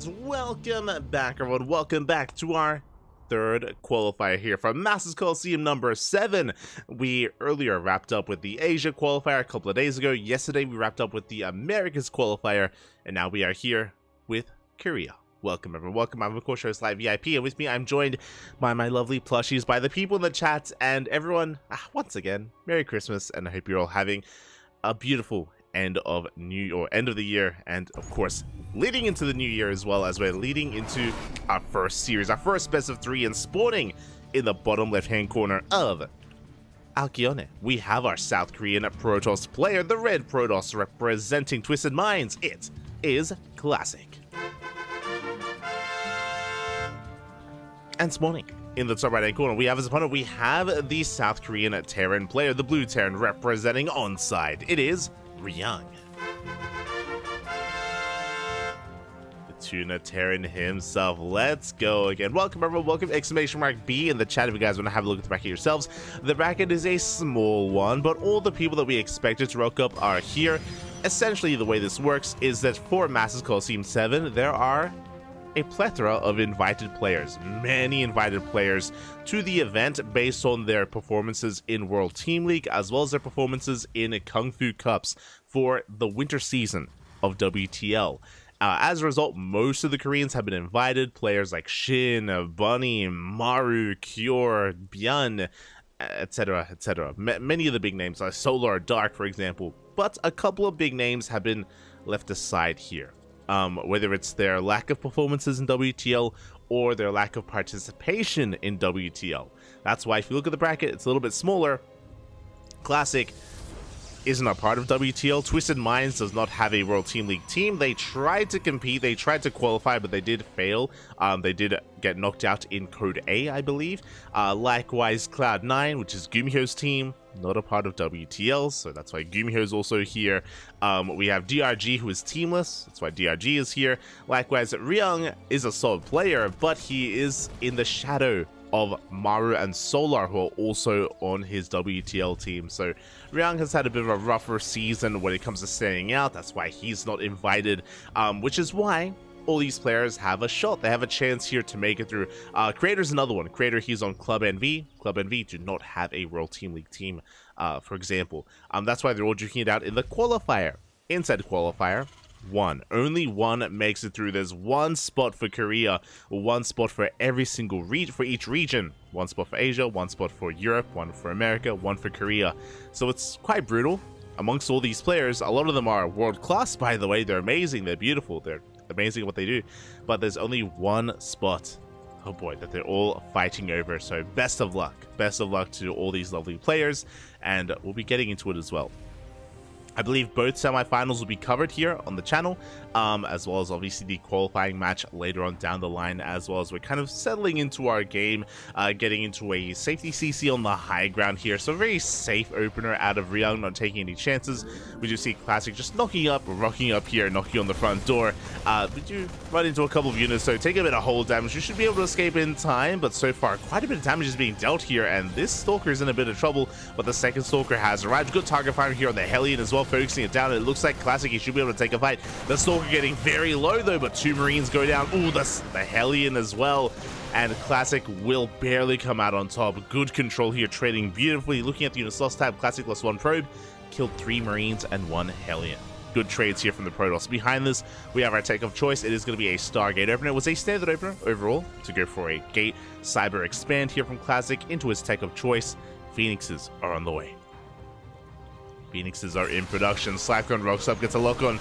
And welcome back, everyone. Welcome back to our third qualifier here from Masters Coliseum number 7. We earlier wrapped up with the Asia qualifier a couple of days ago. Yesterday, we wrapped up with the Americas qualifier, and now we are here with Korea. Welcome, everyone. Welcome. I'm, of course, host Live VIP, and with me, I'm joined by my lovely plushies, by the people in the chat, and everyone, once again, Merry Christmas, and I hope you're all having a beautiful end of the year, and of course leading into the new year as well, as we're leading into our first series, our first best of 3, and spawning in the bottom left hand corner of Alkyone, we have our South Korean Protoss player, the red Protoss representing Twisted Minds. It is Classic. And spawning in the top right hand corner, we have as opponent, we have the South Korean Terran player, the blue Terran representing Onside. It is Ryung. The Tuna Terran himself. Let's go again. Welcome, everyone. Welcome, exclamation mark B in the chat if you guys want to have a look at the bracket yourselves. The bracket is a small one, but all the people that we expected to rock up are here. Essentially, the way this works is that for Masters Coliseum 7, there are a plethora of invited players, many invited players to the event based on their performances in World Team League as well as their performances in Kung Fu Cups for the winter season of WTL. As a result, most of the Koreans have been invited, players like Shin, Bunny, Maru, Kyor, Byun, etc., etc. Many of the big names, like Solar Dark, for example, but a couple of big names have been left aside here. Whether it's their lack of performances in WTL or their lack of participation in WTL. That's why if you look at the bracket, it's a little bit smaller. Classic isn't a part of WTL. Twisted Minds does not have a World Team League team. They tried to compete, they tried to qualify, but they did fail. They did get knocked out in Code A, I believe. Likewise, Cloud9, which is Gumihyo's team, not a part of WTL, so that's why Gumihyo is also here. We have DRG, who is teamless, that's why DRG is here. Likewise, Ryung is a solid player, but he is in the shadow of Maru and Solar, who are also on his WTL team. So Ryung has had a bit of a rougher season when it comes to standing out. That's why he's not invited, which is why all these players have a shot. They have a chance here to make it through. Creator's another one. Creator, he's on Club NV. Club NV do not have a World Team League team, for example. That's why they're all duking it out in the qualifier. Inside qualifier, only one makes it through. There's one spot for Korea, one spot for every single for each region. One spot for Asia, one spot for Europe, one for America, one for Korea. So it's quite brutal. Amongst all these players, a lot of them are world class, by the way. They're amazing, they're beautiful, they're amazing at what they do, but there's only one spot, oh boy, that they're all fighting over. So best of luck to all these lovely players, and we'll be getting into it as well. I believe both semifinals will be covered here on the channel, as well as obviously the qualifying match later on down the line, as well as we're kind of settling into our game, getting into a safety CC on the high ground here. So a very safe opener out of Ryung, not taking any chances. We do see Classic just rocking up here, knocking on the front door. We do run into a couple of units, so take a bit of hold damage. You should be able to escape in time, but so far quite a bit of damage is being dealt here, and this Stalker is in a bit of trouble, but the second Stalker has arrived. Good target fire here on the Hellion as well, focusing it down. It looks like Classic, he should be able to take a fight. The Stalker getting very low though, but 2 Marines go down. Ooh, the Hellion as well. And Classic will barely come out on top. Good control here, trading beautifully. Looking at the units lost tab, Classic lost 1 probe, killed 3 Marines and 1 Hellion. Good trades here from the Protoss. Behind this, we have our tech of choice. It is going to be a Stargate opener. It was a standard opener overall to go for a Gate Cyber Expand here from Classic into his tech of choice. Phoenixes are on the way. Phoenixes are in production. Slackon rocks up, gets a lock on.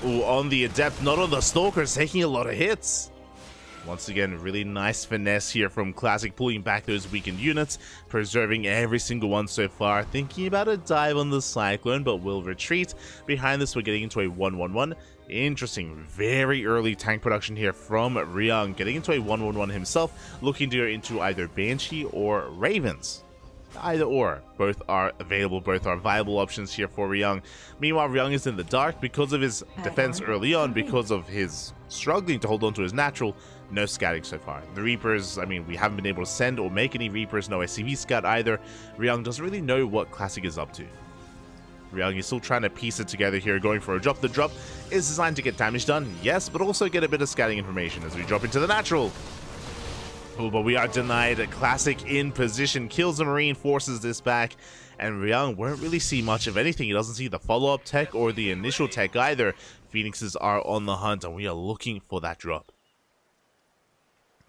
Ooh, on the Adept, not on the Stalkers, taking a lot of hits. Once again, really nice finesse here from Classic, pulling back those weakened units, preserving every single one so far. Thinking about a dive on the Cyclone, but will retreat. Behind this, we're getting into a 1-1-1. Interesting, very early tank production here from Ryung, getting into a 1-1-1 himself, looking to go into either Banshee or Ravens. Either or, both are available, both are viable options here for Ryung. Meanwhile, Ryung is in the dark because of his defense early on, because of his struggling to hold on to his natural. No scouting so far. The Reapers, I mean, we haven't been able to send or make any Reapers, no SCV scout either. Ryung doesn't really know what Classic is up to. Ryung is still trying to piece it together here, going for a drop. The drop is designed to get damage done, yes, but also get a bit of scouting information as we drop into the natural. Oh, but we are denied. A Classic in position, kills the Marine, forces this back, and Ryung won't really see much of anything. He doesn't see the follow-up tech or the initial tech either. Phoenixes are on the hunt, and we are looking for that drop.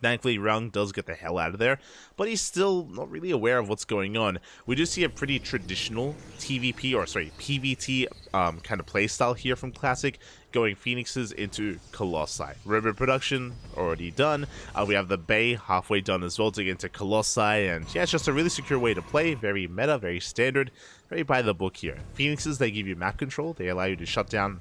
Thankfully, Ryung does get the hell out of there, but he's still not really aware of what's going on. We do see a pretty traditional PvT kind of playstyle here from Classic, going Phoenixes into Colossi. River production already done. We have the Bay halfway done as well to get into Colossi, and yeah, it's just a really secure way to play. Very meta, very standard, very by the book here. Phoenixes, they give you map control. They allow you to shut down,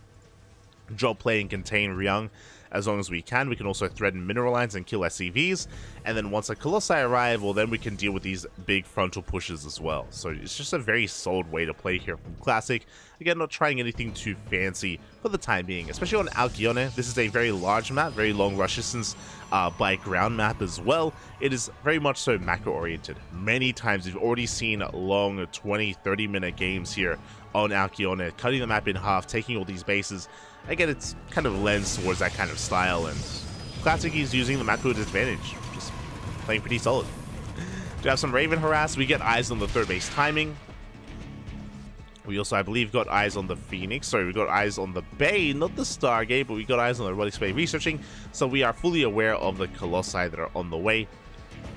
drop, play, and contain Ryung as long as we can. We can also threaten mineral lines and kill SCVs, and then once a Colossi arrive, well, then we can deal with these big frontal pushes as well. So it's just a very solid way to play here from Classic. Again, not trying anything too fancy for the time being, especially on Alkyone. This is a very large map, very long rush distance by ground map as well. It is very much so macro oriented. Many times we've already seen long 20-30 minute games here on Alkyone, cutting the map in half, taking all these bases. Again, it's kind of lends towards that kind of style, and Classic is using the map to its advantage, just playing pretty solid. We have some Raven harass. We get eyes on the third base timing. We also, I believe, got eyes on the Phoenix. Sorry, we got eyes on the Bay, not the Stargate, but we got eyes on the Robotics Bay researching, so we are fully aware of the Colossi that are on the way.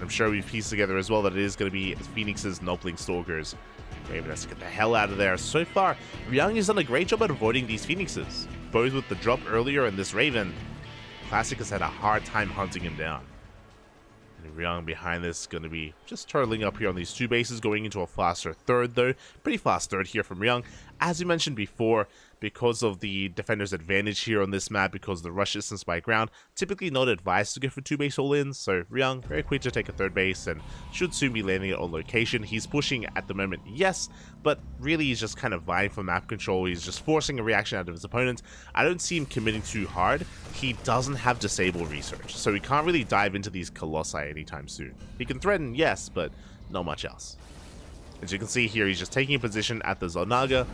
I'm sure we've pieced together as well that it is going to be Phoenix's Nopling Stalkers. Raven has to get the hell out of there. So far, Ryung has done a great job at avoiding these Phoenixes. Both with the drop earlier and this Raven, Classic has had a hard time hunting him down. And Ryung behind this is going to be just turtling up here on these two bases, going into a faster third though. Pretty fast third here from Ryung. As we mentioned before, because of the defender's advantage here on this map, because of the rush distance by ground, typically not advised to go for two base all-ins, so Ryung very quick to take a third base and should soon be landing it on location. He's pushing at the moment, yes, but really he's just kind of vying for map control. He's just forcing a reaction out of his opponent. I don't see him committing too hard. He doesn't have disable research, so he can't really dive into these Colossi anytime soon. He can threaten, yes, but not much else. As you can see here, he's just taking a position at the Zonaga.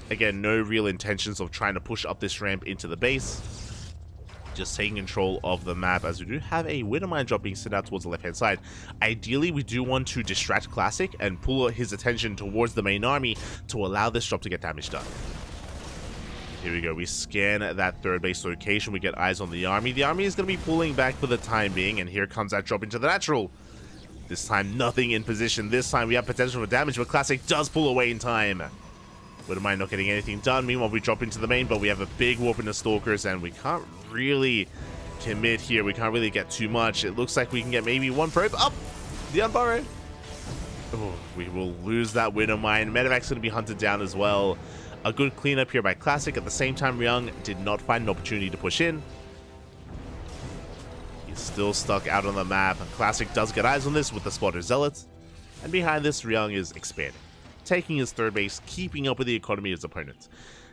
Again, no real intentions of trying to push up this ramp into the base. Just taking control of the map, as we do have a Winter Mine drop being sent out towards the left-hand side. Ideally, we do want to distract Classic and pull his attention towards the main army to allow this drop to get damage done. Here we go. We scan that third base location. We get eyes on the army. The army is going to be pulling back for the time being, and here comes that drop into the natural. This time, nothing in position. This time, we have potential for damage, but Classic does pull away in time. Wouldn't mind not getting anything done. Meanwhile, we drop into the main, but we have a big warp into Stalkers, and we can't really commit here. We can't really get too much. It looks like we can get maybe one probe. Up! The unburrow. Oh, we will lose that Winter Mine. Medevac's going to be hunted down as well. A good cleanup here by Classic. At the same time, Ryung did not find an opportunity to push in. He's still stuck out on the map. Classic does get eyes on this with the Spotter Zealots. And behind this, Ryung is expanding, taking his third base, keeping up with the economy of his opponents.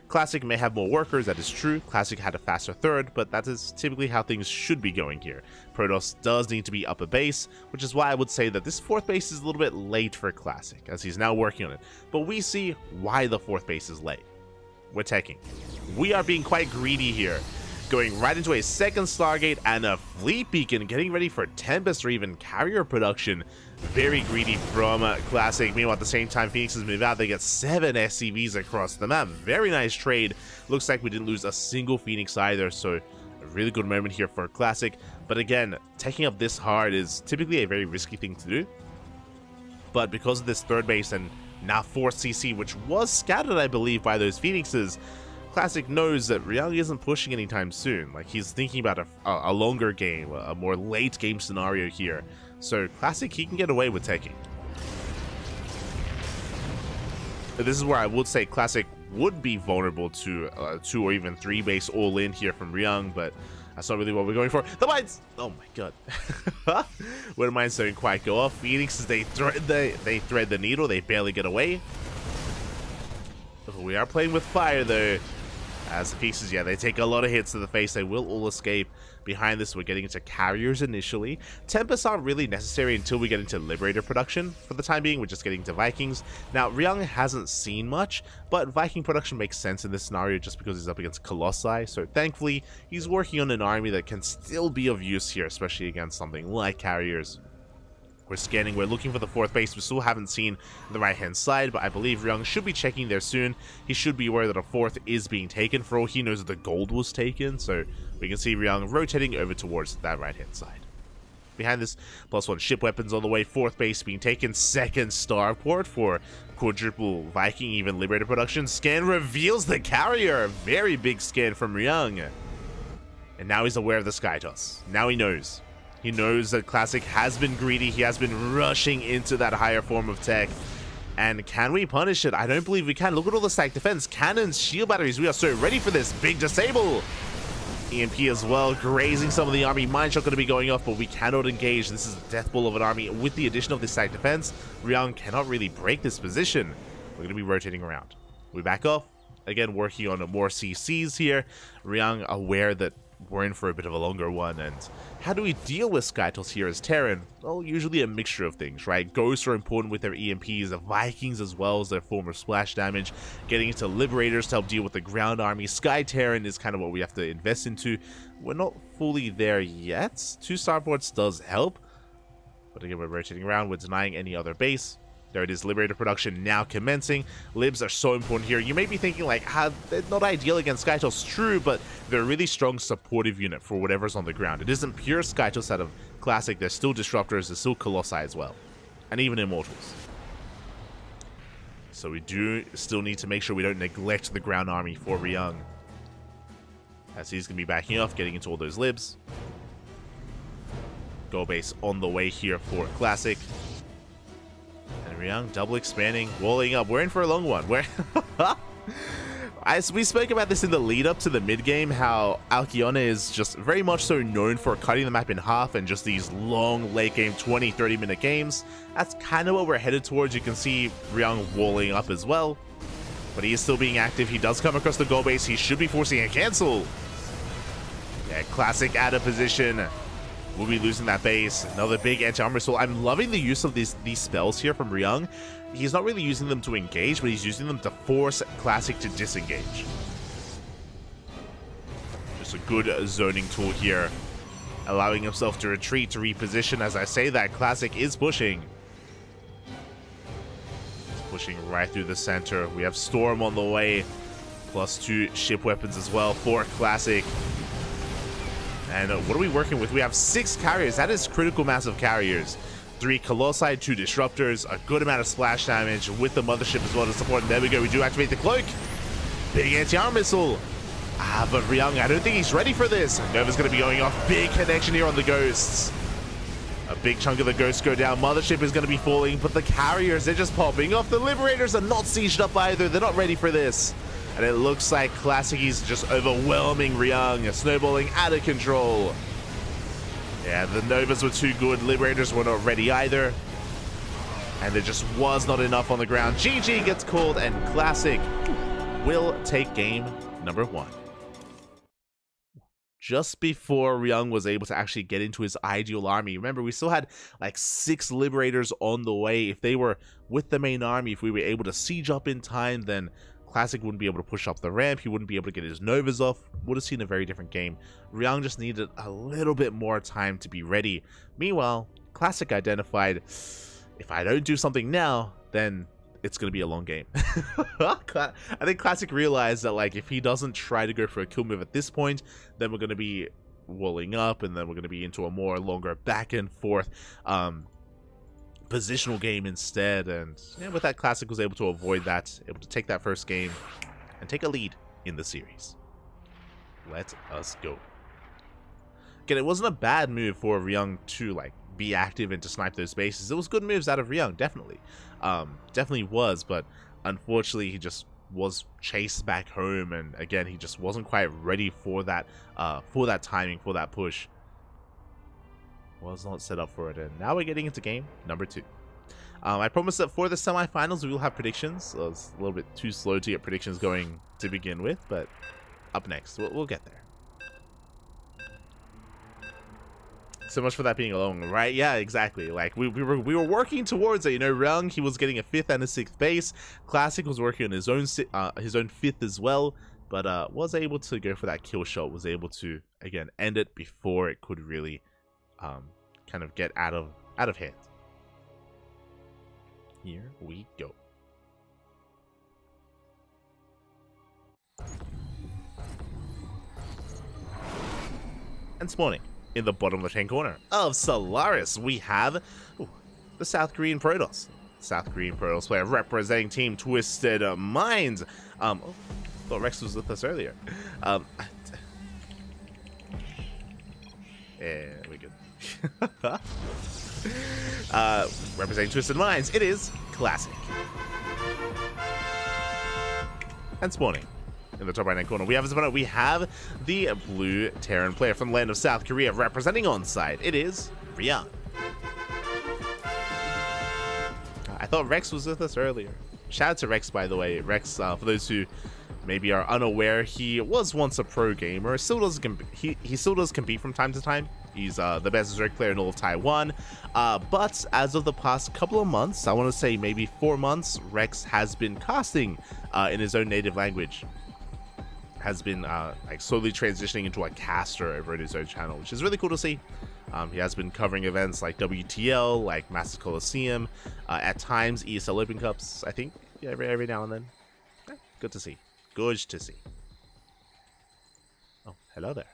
Classic may have more workers, that is true. Classic had a faster third, but that is typically how things should be going here. Protoss does need to be up a base, which is why I would say that this fourth base is a little bit late for Classic, as he's now working on it. But we see why the fourth base is late. We're taking. We are being quite greedy here, going right into a second Stargate and a Fleet Beacon, getting ready for Tempest or even carrier production. Very greedy from Classic. Meanwhile, at the same time, Phoenixes move out. They get 7 SCVs across the map. Very nice trade. Looks like we didn't lose a single Phoenix either, so a really good moment here for Classic. But again, taking up this hard is typically a very risky thing to do. But because of this third base and now 4th CC, which was scattered, I believe, by those Phoenixes, Classic knows that Ryung isn't pushing anytime soon. Like, he's thinking about a longer game, a more late game scenario here. So Classic, he can get away with taking. This is where I would say Classic would be vulnerable to 2 or even 3 base all in here from Ryung, but that's not really what we're going for. The mines! Oh my god. When the mines don't quite go off, Phoenixes, they thread the needle, they barely get away. We are playing with fire though, As the pieces, yeah, they take a lot of hits to the face. They will all escape. Behind this, we're getting into carriers initially. Tempests aren't really necessary until we get into Liberator production. For the time being, we're just getting to Vikings. Now, Ryung hasn't seen much, but Viking production makes sense in this scenario just because he's up against Colossi. So thankfully, he's working on an army that can still be of use here, especially against something like carriers. We're scanning, we're looking for the 4th base. We still haven't seen the right-hand side, but I believe Ryung should be checking there soon. He should be aware that a 4th is being taken. For all he knows, the gold was taken, so we can see Ryung rotating over towards that right-hand side. Behind this, +1 ship weapons on the way. 4th base being taken. 2nd starport for quadruple Viking, even Liberator production. Scan reveals the carrier. Very big scan from Ryung. And now he's aware of the Sky Toss. Now he knows. He knows that Classic has been greedy. He has been rushing into that higher form of tech. And can we punish it? I don't believe we can. Look at all the stack defense. Cannons, shield batteries. We are so ready for this. Big disable. EMP as well, grazing some of the army. Mine shot going to be going off, but we cannot engage. This is a death blow of an army. With the addition of this stack defense, Ryung cannot really break this position. We're going to be rotating around. We back off. Again, working on more CCs here. Ryung aware that we're in for a bit of a longer one, and how do we deal with Skytos here as Terran? Well, usually a mixture of things, right? Ghosts are important with their EMPs, the Vikings as well as their form of splash damage, getting into Liberators to help deal with the ground army. Sky Terran is kind of what we have to invest into. We're not fully there yet. 2 starports does help, but again, we're rotating around, we're denying any other base. There it is, Liberator production now commencing. Libs are so important here. You may be thinking like, they're not ideal against Skytos. True, but they're a really strong supportive unit for whatever's on the ground. It isn't pure Skytos out of Classic. There's still Disruptors, there's still Colossi as well. And even Immortals. So we do still need to make sure we don't neglect the ground army for Ryung. As he's going to be backing off, getting into all those Libs. Go base on the way here for Classic. Ryung double expanding, walling up. We're in for a long one. We spoke about this in the lead up to the mid game, how Alcyone is just very much so known for cutting the map in half and just these long late game 20-30 minute games. That's kind of what we're headed towards. You can see Ryung walling up as well, but he is still being active. He does come across the goal base. He should be forcing a cancel. Yeah, Classic out of position. We'll be losing that base. Another big anti-armor missile. I'm loving the use of these spells here from Ryung. He's not really using them to engage, but he's using them to force Classic to disengage. Just a good zoning tool here. Allowing himself to retreat, to reposition. As I say that, Classic is pushing. He's pushing right through the center. We have Storm on the way. +2 ship weapons as well for Classic. And what are we working with? We have 6 carriers. That is critical mass of carriers. 3 Colossi, 2 Disruptors, a good amount of splash damage with the Mothership as well to support. And there we go. We do activate the Cloak. Big anti-armor missile. But Ryung, I don't think he's ready for this. Nova's going to be going off. Big connection here on the Ghosts. A big chunk of the Ghosts go down. Mothership is going to be falling, but the carriers, they're just popping off. The Liberators are not sieged up either. They're not ready for this. And it looks like Classic is just overwhelming Ryung, snowballing out of control. Yeah, the Novas were too good. Liberators were not ready either. And there just was not enough on the ground. GG gets called, and Classic will take game number 1. Just before Ryung was able to actually get into his ideal army. Remember, we still had like 6 Liberators on the way. If they were with the main army, if we were able to siege up in time, then Classic wouldn't be able to push up the ramp. He wouldn't be able to get his Novas off. Would have seen a very different game. Ryung just needed a little bit more time to be ready. Meanwhile, Classic identified, if I don't do something now, then it's going to be a long game. I think Classic realized that like if he doesn't try to go for a kill move at this point, then we're going to be walling up, and then we're going to be into a more longer back and forth positional game instead. And yeah, with that, Classic was able to avoid that, able to take that first game and take a lead in the series. Let us go. Again, it wasn't a bad move for Ryung to like be active and to snipe those bases. It was good moves out of Ryung, definitely. Definitely was, but unfortunately he just was chased back home, and again he just wasn't quite ready for that timing, for that push. Was not set up for it, and now we're getting into game number 2. I promised that for the semifinals we will have predictions. So it's a little bit too slow to get predictions going to begin with, but up next. We'll get there. So much for that being alone, right? Yeah, exactly. Like we were working towards it. You know, Ryung, he was getting a 5th and a 6th base. Classic was working on his own 5th as well, but was able to go for that kill shot. Was able to again end it before it could really kind of get out of hand. Here we go. And spawning in the bottom left-hand corner of Solaris, we have the South Korean Protoss. South Korean Protoss player representing Team Twisted Minds. Thought Rex was with us earlier. Yeah, we're good. Representing Twisted Minds, it is Classic. And spawning in the top right-hand corner, we have the blue Terran player from the land of South Korea representing on-site. It is Ryung. I thought Rex was with us earlier. Shout out to Rex, by the way. Rex, for those who maybe are unaware, he was once a pro gamer. Still does he still does compete from time to time. He's the best Zerg player in all of Taiwan. But as of the past couple of months, I want to say maybe 4 months, Rex has been casting in his own native language. Has been like slowly transitioning into a caster over at his own channel, which is really cool to see. He has been covering events like WTL, like Master Coliseum, at times ESL Open Cups, I think, yeah, every now and then. Good to see. Good to see. Oh, hello there.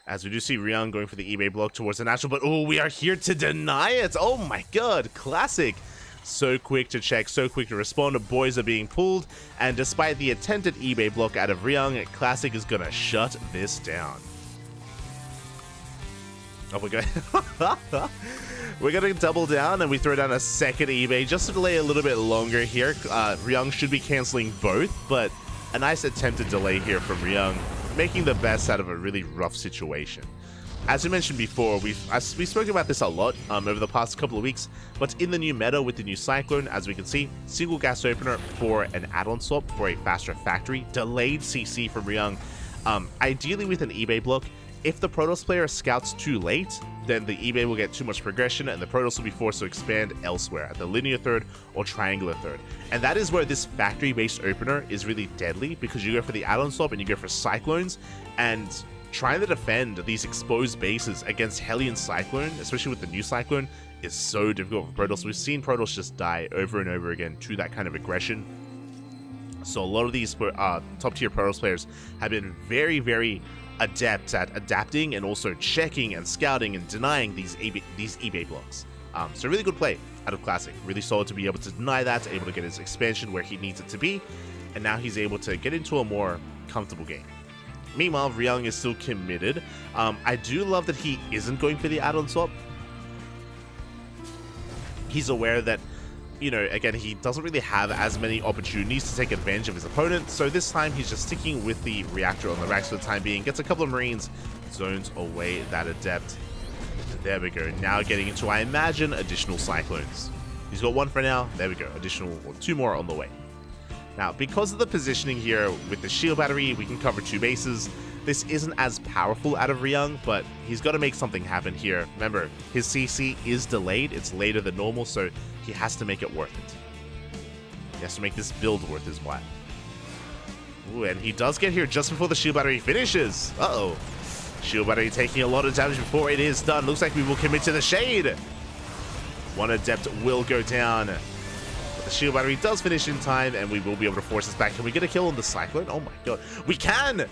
As we do see Ryung going for the eBay block towards the natural, but oh, we are here to deny it. Oh my god, Classic. So quick to check, so quick to respond. Boys are being pulled, and despite the attempted eBay block out of Ryung, Classic is gonna shut this down. Oh, we're gonna double down, and we throw down a second eBay just to delay a little bit longer here. Ryung should be canceling both, but a nice attempted delay here from Ryung, making the best out of a really rough situation. As we mentioned before, we spoke about this a lot over the past couple of weeks, but in the new meta with the new Cyclone, as we can see, single gas opener for an add-on swap for a faster factory, delayed CC from Ryung, ideally with an eBay block. If the Protoss player scouts too late, then the eBay will get too much progression and the Protoss will be forced to expand elsewhere at the linear third or triangular third. And that is where this factory-based opener is really deadly, because you go for the add-on swap and you go for Cyclones, and trying to defend these exposed bases against Hellion Cyclone, especially with the new Cyclone, is so difficult for Protoss. We've seen Protoss just die over and over again to that kind of aggression. So a lot of these top-tier Protoss players have been very, very adept at adapting and also checking and scouting and denying these eBay blocks. So really good play out of Classic. Really solid to be able to deny that, able to get his expansion where he needs it to be, and now he's able to get into a more comfortable game. Meanwhile, Ryung is still committed. I do love that he isn't going for the add-on swap. He's aware that, you know, again, he doesn't really have as many opportunities to take advantage of his opponent, so this time he's just sticking with the reactor on the racks for the time being, gets a couple of Marines, zones away that Adept. There we go, now getting into, I imagine, additional Cyclones. He's got one for now, there we go, additional, or 2 more on the way. Now, because of the positioning here with the shield battery, we can cover 2 bases. This isn't as powerful out of Ryung, but he's got to make something happen here. Remember, his CC is delayed. It's later than normal, so he has to make it worth it. He has to make this build worth his while. Ooh, and he does get here just before the shield battery finishes. Uh-oh. Shield battery taking a lot of damage before it is done. Looks like we will commit to the shade. One Adept will go down. But the shield battery does finish in time, and we will be able to force this back. Can we get a kill on the Cyclone? Oh my god. We can!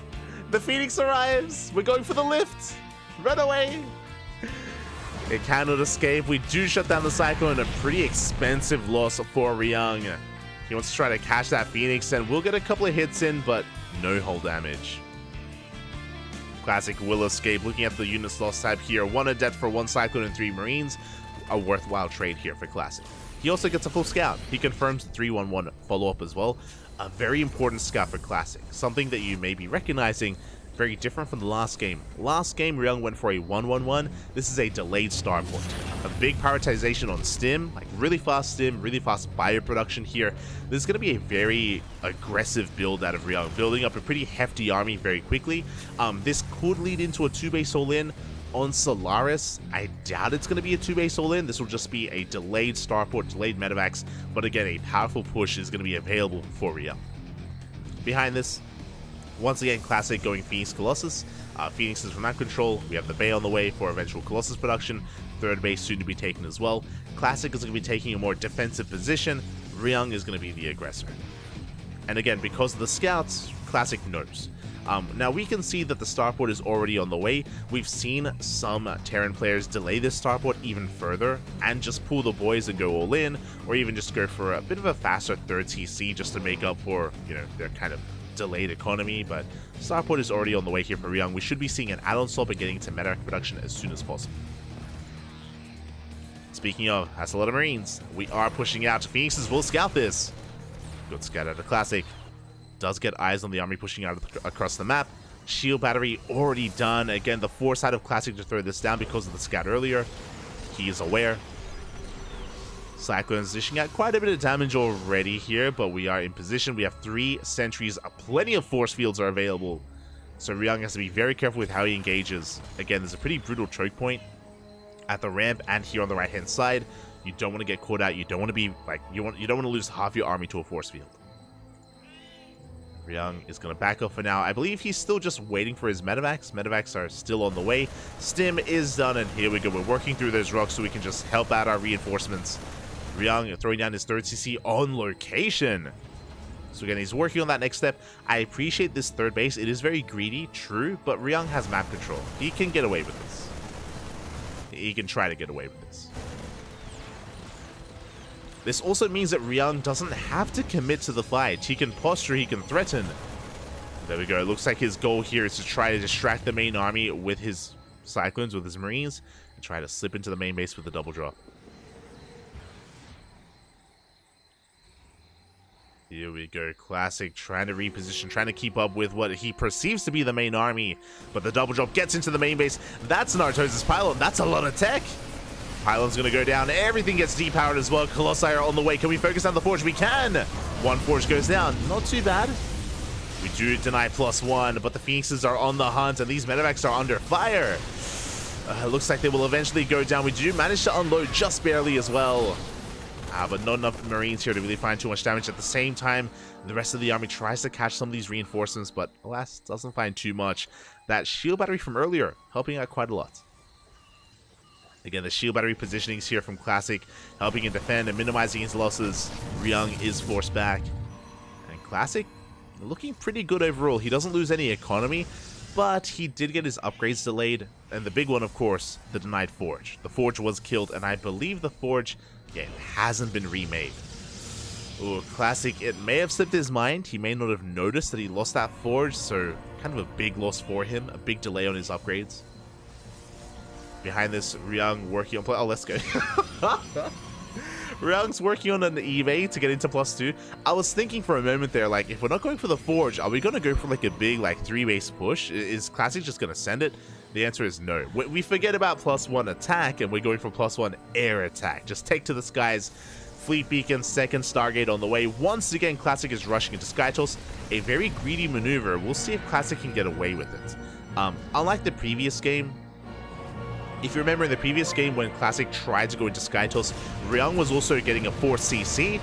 The Phoenix arrives! We're going for the lift! Run away! It cannot escape. We do shut down the Cyclone. A pretty expensive loss for Ryung. He wants to try to catch that Phoenix, and we'll get a couple of hits in, but no hull damage. Classic will escape. Looking at the units lost tab here, 1 Adept for 1 Cyclone and 3 Marines. A worthwhile trade here for Classic. He also gets a full scout. He confirms the 311 follow-up as well. A very important scout for Classic. Something that you may be recognizing, very different from the last game. Last game, Ryung went for a 111. This is a delayed starport. a big prioritization on stim, like really fast stim, really fast bioproduction here. This is going to be a very aggressive build out of Ryung, building up a pretty hefty army very quickly. This could lead into a 2-base all-in. On Solaris, I doubt it's going to be a 2-base all-in. This will just be a delayed starport, delayed medevacs, but again, a powerful push is going to be available for Ryung. Behind this, once again, Classic going Phoenix Colossus. Phoenix is from that control. We have the Bay on the way for eventual Colossus production. 3rd base soon to be taken as well. Classic is going to be taking a more defensive position. Ryung is going to be the aggressor. And again, because of the scouts, Classic knows. Now we can see that the starport is already on the way. We've seen some Terran players delay this starport even further and just pull the boys and go all in, or even just go for a bit of a faster 3rd TC just to make up for, you know, their kind of delayed economy. But starport is already on the way here for Ryung. We should be seeing an add-on swap and getting to medevac production as soon as possible. Speaking of, that's a lot of Marines. We are pushing out. Phoenixes will scout this. Good scout out of Classic. Does get eyes on the army pushing out across the map. Shield battery already done. Again, the foresight of Classic to throw this down because of the scout earlier. He is aware. Cyclones dishing out quite a bit of damage already here, but we are in position. We have 3 sentries. Plenty of force fields are available. So Ryung has to be very careful with how he engages. Again, there's a pretty brutal choke point at the ramp and here on the right-hand side. You don't want to get caught out. You don't want to be like you don't want to lose half your army to a force field. Ryung is going to back up for now. I believe he's still just waiting for his medevacs. Medevacs are still on the way. Stim is done, and here we go. We're working through those rocks so we can just help out our reinforcements. Ryung throwing down his 3rd CC on location. So again, he's working on that next step. I appreciate this 3rd base. It is very greedy, true, but Ryung has map control. He can get away with this. He can try to get away with this. This also means that Ryung doesn't have to commit to the fight. He can posture, he can threaten. There we go. It looks like his goal here is to try to distract the main army with his Cyclones, with his Marines, and try to slip into the main base with a double drop. Here we go. Classic trying to reposition, trying to keep up with what he perceives to be the main army, but the double drop gets into the main base. That's Nartos' pylon. That's a lot of tech. Pylon's going to go down. Everything gets depowered as well. Colossi are on the way. Can we focus on the Forge? We can. 1 Forge goes down. Not too bad. We do deny +1, but the Phoenixes are on the hunt, and these medevacs are under fire. Looks like they will eventually go down. We do manage to unload just barely as well. But not enough Marines here to really find too much damage. At the same time, the rest of the army tries to catch some of these reinforcements, but alas, doesn't find too much. That shield battery from earlier helping out quite a lot. Again, the shield battery positionings here from Classic, helping him defend and minimizing his losses. Ryung is forced back. And Classic, looking pretty good overall. He doesn't lose any economy, but he did get his upgrades delayed. And the big one, of course, the denied Forge. The Forge was killed, and I believe the Forge, yeah, it hasn't been remade. Ooh, Classic, it may have slipped his mind. He may not have noticed that he lost that Forge, so kind of a big loss for him. A big delay on his upgrades. Behind this, Ryung working on... Oh, let's go. Ryung's working on an eBay to get into +2. I was thinking for a moment there, like, if we're not going for the Forge, are we going to go for, like, a big, like, 3-base push? Is Classic just going to send it? The answer is no. We forget about +1 attack, and we're going for +1 air attack. Just take to the skies. Fleet Beacon, 2nd Stargate on the way. Once again, Classic is rushing into Skytos. A very greedy maneuver. We'll see if Classic can get away with it. Unlike the previous game, if you remember in the previous game when Classic tried to go into Skytos, Ryung was also getting a 4 CC,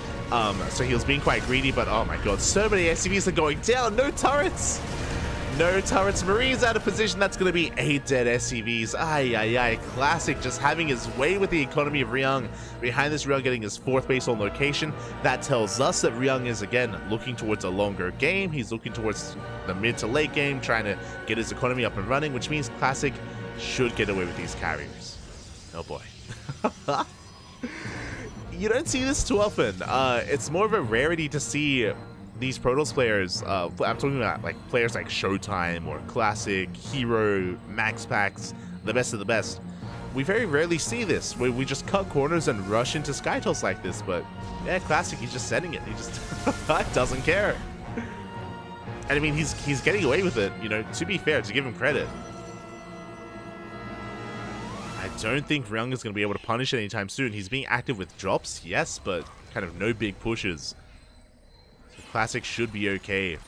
so he was being quite greedy, but oh my god, so many SCVs are going down, no turrets! No turrets, Marines out of position, that's going to be 8 dead SCVs, ay. Classic just having his way with the economy of Ryung. Behind this, Ryung getting his 4th base on location. That tells us that Ryung is again looking towards a longer game, he's looking towards the mid to late game, trying to get his economy up and running, which means Classic should get away with these carriers. Oh boy. You don't see this too often. It's more of a rarity to see these Protoss players. I'm talking about like players like Showtime or Classic, Hero, Max Packs, the best of the best. We very rarely see this, where we just cut corners and rush into Skytos like this, but yeah, Classic, he's just setting it. He just doesn't care. And I mean, he's getting away with it, you know, to be fair, to give him credit. I don't think Ryung is going to be able to punish it anytime soon. He's being active with drops, yes, but kind of no big pushes. So Classic should be okay.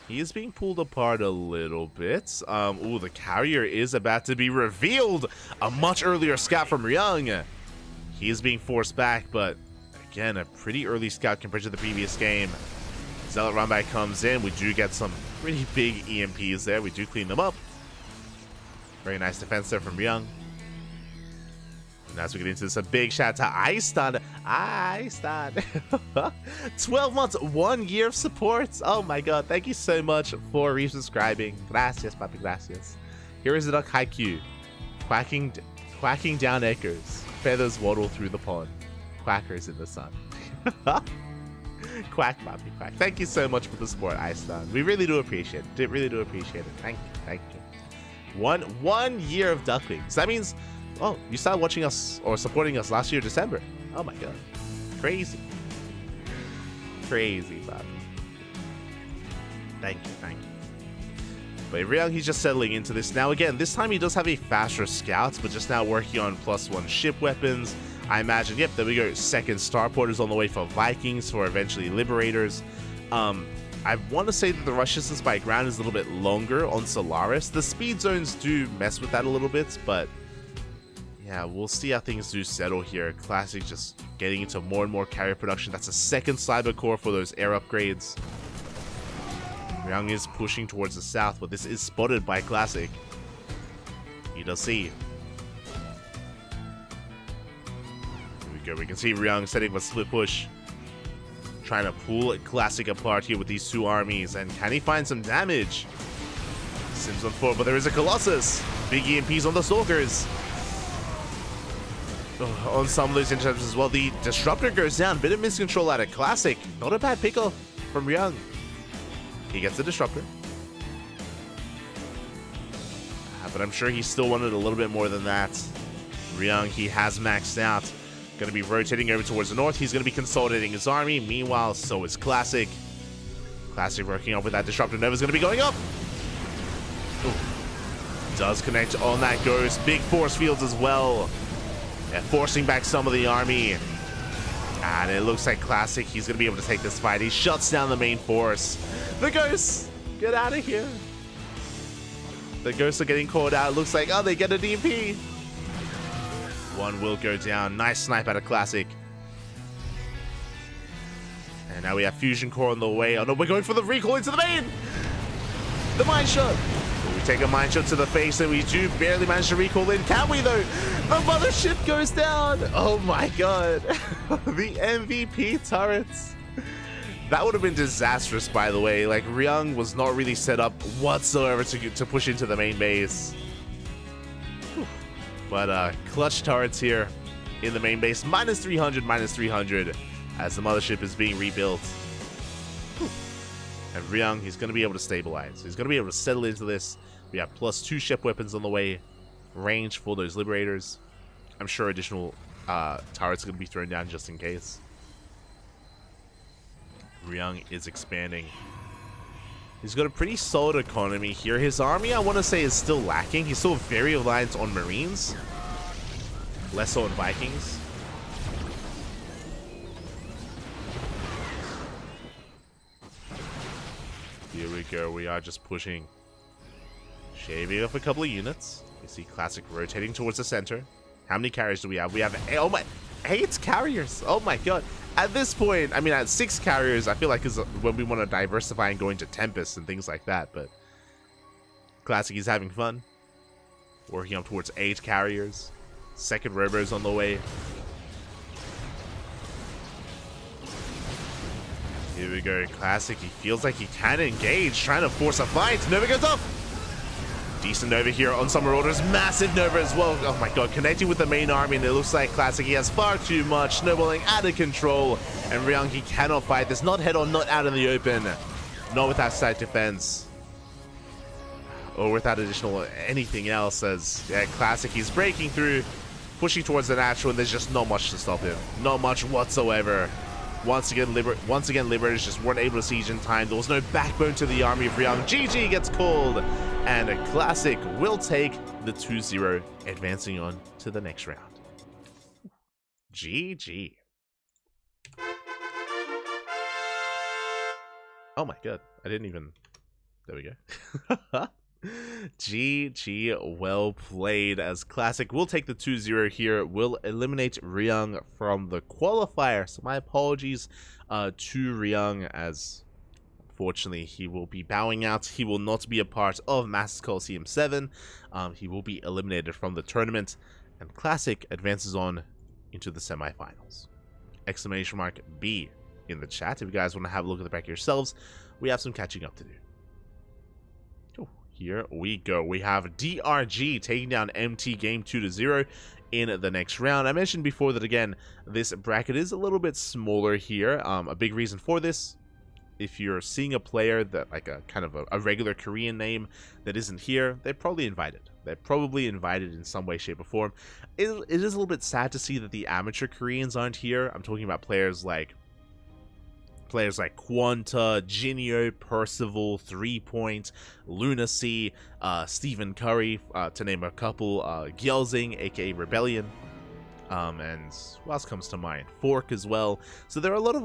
He is being pulled apart a little bit. Ooh, the carrier is about to be revealed. A much earlier scout from Ryung. He is being forced back, but again, a pretty early scout compared to the previous game. Zealot runback comes in. We do get some pretty big EMPs there. We do clean them up. Very nice defense there from Ryung. And as we get into this, a big shout out to Istan. 12 months, 1 year of support. Oh my god, thank you so much for resubscribing. Gracias, papi, gracias. Here is the Duck Haikyuu. Quacking down echoes. Feathers waddle through the pond. Quackers in the sun. Quack, papi, quack. Thank you so much for the support, Istan. We really do appreciate it. Really do appreciate it. Thank you, thank you. One year of Ducklings. That means, oh, you started watching us or supporting us last year, December. Oh my god. Crazy. Crazy, Bob. Thank you, thank you. But Ryung, he's just settling into this. Now again, this time he does have a faster scout, but just now working on +1 ship weapons. I imagine, yep, there we go. Second starport is on the way for Vikings, for eventually Liberators. I want to say that the rush distance by ground is a little bit longer on Solaris. The speed zones do mess with that a little bit, but yeah, we'll see how things do settle here. Classic just getting into more and more carrier production. That's a second cyber core for those air upgrades. Ryung is pushing towards the south, but this is spotted by Classic. He does see. Here we go. We can see Ryung setting up a split push. Trying to pull Classic apart here with these two armies. And can he find some damage? Sims on 4, but there is a Colossus. Big EMPs on the Stalkers. On some of those intercepts as well. The Disruptor goes down. Bit of miscontrol out of Classic. Not a bad pickle from Ryung. He gets the Disruptor. But I'm sure he still wanted a little bit more than that. Ryung, he has maxed out. Going to be rotating over towards the north. He's going to be consolidating his army. Meanwhile, so is Classic. Classic working up with that Disruptor. Nova's going to be going up. Ooh. Does connect on that Ghost. Big force fields as well. Yeah, forcing back some of the army. And it looks like Classic, he's going to be able to take this fight. He shuts down the main force. The Ghosts, get out of here. The Ghosts are getting called out. It looks like, oh, they get a DP. One will go down. Nice snipe out of Classic. And now we have Fusion Core on the way. Oh no, we're going for the recall into the main. The mine shot. We take a mine shot to the face and we do barely manage to recall in. Can we though? The mothership goes down. Oh my god. The MVP turrets. That would have been disastrous, by the way. Like, Ryung was not really set up whatsoever to push into the main base. Whew. But clutch turrets here in the main base. -300 as the mothership is being rebuilt. Whew. And Ryung, he's going to be able to stabilize. He's going to be able to settle into this. We have +2 ship weapons on the way. Range for those Liberators. I'm sure additional turrets are going to be thrown down just in case. Ryung is expanding. He's got a pretty solid economy here. His army, I want to say, is still lacking. He's still very reliant on Marines. Less so on Vikings. Here we go. We are just pushing. Shaving off a couple of units. You see Classic rotating towards the center. How many carriers do we have? We have 8 carriers. Oh my god. At this point, I mean, at 6 carriers, I feel like is when we want to diversify and go into Tempest and things like that. But Classic is having fun. Working up towards 8 carriers. Second Robo's on the way. Here we go. Classic, he feels like he can engage. Trying to force a fight. Nova goes up. Decent Nova here on Summer Orders. Massive Nova as well. Oh my god, connecting with the main army, and it looks like Classic, he has far too much. Snowballing out of control. And Ryung, he cannot fight this. Not head on, not out in the open. Not without side defense. Or without additional anything else. As yeah, Classic, he's breaking through. Pushing towards the natural, and there's just not much to stop him. Not much whatsoever. Once again, Liberators just weren't able to siege in time. There was no backbone to the army of Ryung. GG gets called, and a Classic will take the 2-0, advancing on to the next round. GG. Oh my god, I didn't even... There we go. GG, well played, as Classic will take the 2-0 here, will eliminate Ryung from the qualifier. So my apologies to Ryung, as unfortunately he will be bowing out. He will not be a part of Masters Coliseum 7. He will be eliminated from the tournament, and Classic advances on into the semifinals. Exclamation mark B in the chat if you guys want to have a look at the back yourselves. We have some catching up to do. Here we go. We have DRG taking down MT Game 2-0 in the next round. I mentioned before that, again, this bracket is a little bit smaller here. A big reason for this, if you're seeing a player that, like a kind of a regular Korean name that isn't here, they're probably invited. They're probably invited in some way, shape, or form. It is a little bit sad to see that the amateur Koreans aren't here. I'm talking about players like Quanta, Jinyo, Percival, 3 Point, Lunacy, Stephen Curry, to name a couple, Gyelzing, aka Rebellion, and what else comes to mind? Fork as well. So there are a lot of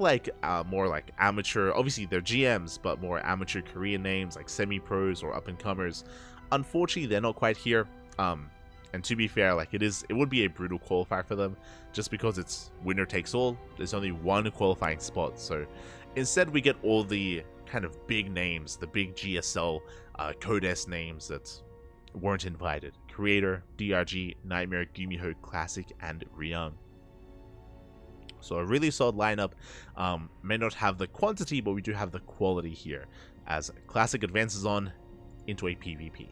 more like amateur, obviously they're GMs, but more amateur Korean names like semi-pros or up-and-comers. Unfortunately, they're not quite here. And to be fair, it would be a brutal qualifier for them, just because it's winner takes all. There's only one qualifying spot, so instead we get all the kind of big names, the big GSL Codes names that weren't invited. Creator, DRG, Nightmare, Gumiho, Classic, and Ryung. So a really solid lineup. May not have the quantity, but we do have the quality here, as Classic advances on into a PvP.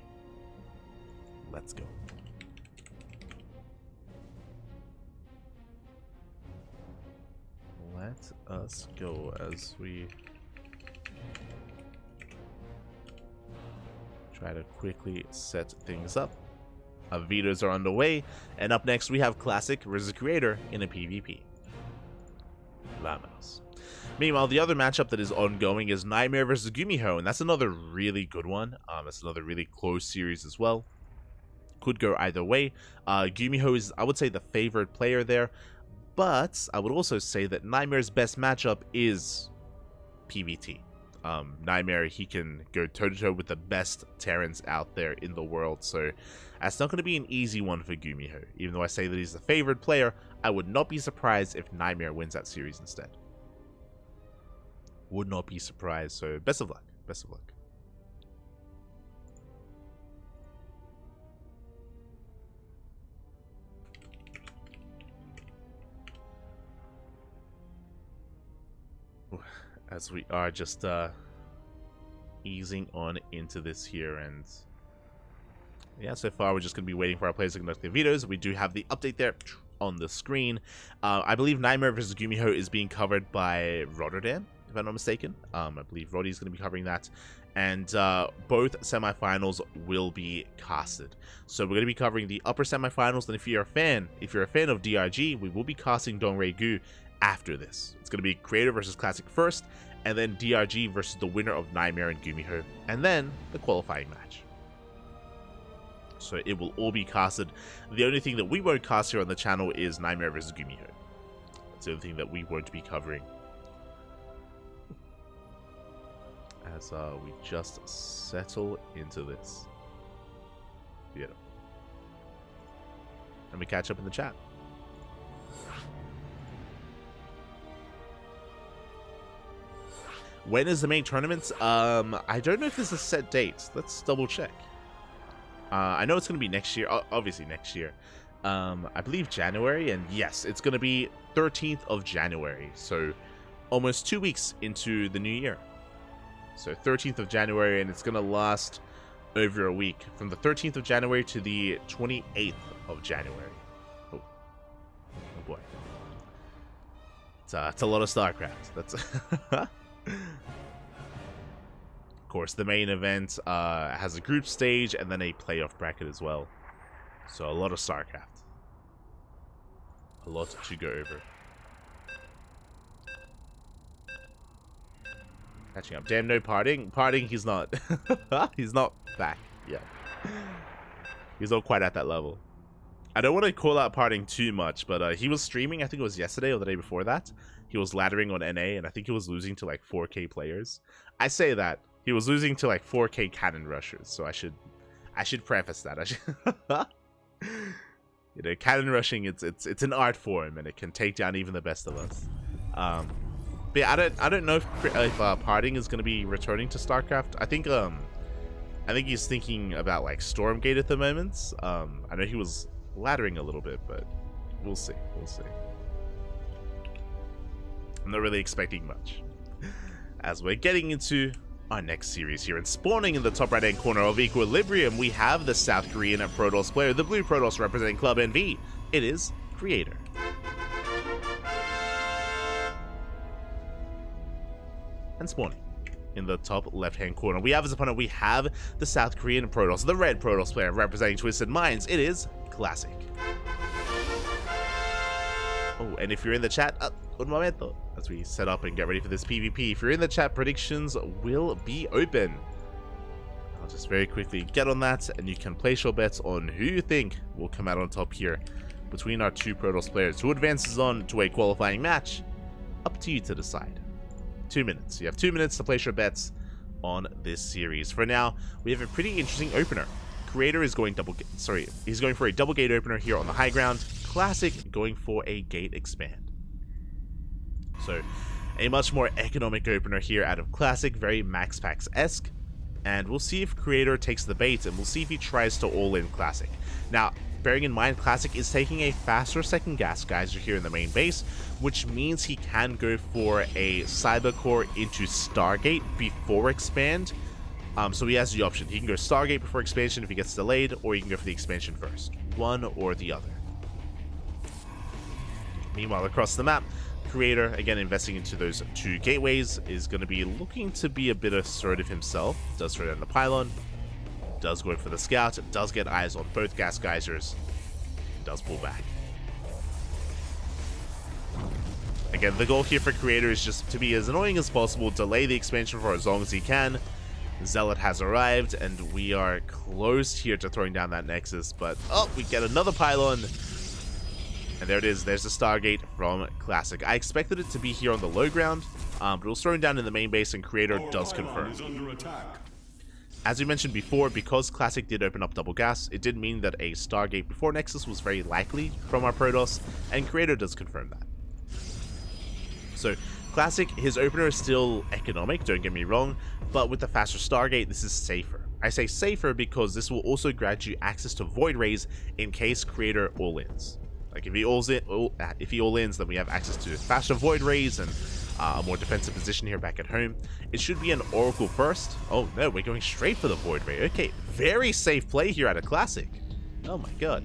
Let's go. Let us go as we try to quickly set things up. Vetoes are underway, and up next we have Classic versus Creator in a PvP. Lamos. Meanwhile, the other matchup that is ongoing is Nightmare versus Gumiho, and that's another really good one. That's another really close series as well. Could go either way. Gumiho is, I would say, the favorite player there. But I would also say that Nightmare's best matchup is PvT. Nightmare, he can go toe-to-toe with the best Terrans out there in the world, so that's not going to be an easy one for Gumiho. Even though I say that he's the favorite player, I would not be surprised if Nightmare wins that series instead. Would not be surprised, so best of luck. Best of luck. As we are just easing on into this here, and yeah, so far we're just going to be waiting for our players to conduct their vetoes. We do have the update there on the screen. I believe Nightmare vs. Gumiho is being covered by Rotterdam, if I'm not mistaken. I believe Roddy's going to be covering that, and both semifinals will be casted. So we're going to be covering the upper semifinals, and if you're a fan of DRG, we will be casting Dongray Gu after this. It's going to be Creator versus Classic first, and then DRG versus the winner of Nightmare and Gumiho, and then the qualifying match. So it will all be casted. The only thing that we won't cast here on the channel is Nightmare versus Gumiho. That's the only thing that we won't be covering. As we just settle into this. Yeah. And we catch up in the chat. When is the main tournament? I don't know if there's a set date. Let's double check. I know it's going to be next year. Obviously next year. I believe January. And yes, it's going to be 13th of January. So almost 2 weeks into the new year. So 13th of January, and it's going to last over a week. From the 13th of January to the 28th of January. Oh boy. It's a lot of StarCraft. That's... Of course, the main event has a group stage and then a playoff bracket as well. So a lot of StarCraft. A lot to go over. Catching up. Damn, no parting. Parting, he's not. He's not back yet. He's not quite at that level. I don't want to call out parting too much, but he was streaming, I think it was yesterday or the day before that. He was laddering on NA, and I think he was losing to like 4K players. I say that. He was losing to like 4K cannon rushers, so I should preface that. I should you know, cannon rushing, it's an art form, and it can take down even the best of us. But yeah, I don't know if Parting is going to be returning to StarCraft. I think he's thinking about like Stormgate at the moment. I know he was laddering a little bit, but we'll see. We'll see. I'm not really expecting much. As we're getting into our next series here, and spawning in the top right hand corner of Equilibrium, we have the South Korean Protoss player, the blue Protoss representing Club NV. It is Creator. And spawning in the top left hand corner, we have as opponent, we have the South Korean Protoss, the red Protoss player representing Twisted Minds. It is Classic. Oh, and if you're in the chat, un momento, as we set up and get ready for this PvP, if you're in the chat, predictions will be open. I'll just very quickly get on that, and you can place your bets on who you think will come out on top here between our two Protoss players. Who advances on to a qualifying match? Up to you to decide. 2 minutes. You have 2 minutes to place your bets on this series. For now, we have a pretty interesting opener. Creator is going he's going for a double gate opener here on the high ground. Classic going for a gate expand. So a much more economic opener here out of Classic, very Max Pax-esque. And we'll see if Creator takes the bait, and we'll see if he tries to all-in Classic. Now, bearing in mind, Classic is taking a faster second gas geyser here in the main base, which means he can go for a Cybercore into Stargate before expand. So he has the option. He can go Stargate before expansion if he gets delayed, or he can go for the expansion first. One or the other. Meanwhile, across the map, Creator, again investing into those two gateways, is going to be looking to be a bit assertive himself. Does throw down the pylon, does go for the scout, does get eyes on both gas geysers, does pull back. Again, the goal here for Creator is just to be as annoying as possible, delay the expansion for as long as he can. Zealot has arrived, and we are close here to throwing down that Nexus, but oh, we get another pylon. And there it is, there's the Stargate from Classic. I expected it to be here on the low ground, but it was thrown down in the main base, and Creator does confirm. As we mentioned before, because Classic did open up double gas, it did mean that a Stargate before Nexus was very likely from our Protoss, and Creator does confirm that. So, Classic, his opener is still economic, don't get me wrong, but with the faster Stargate, this is safer. I say safer because this will also grant you access to Void Rays in case Creator all-ins. Like, if he all-ins, then we have access to faster Void Rays and a more defensive position here back at home. It should be an Oracle first. Oh no, we're going straight for the Void Ray. Okay, very safe play here at a Classic. Oh my god.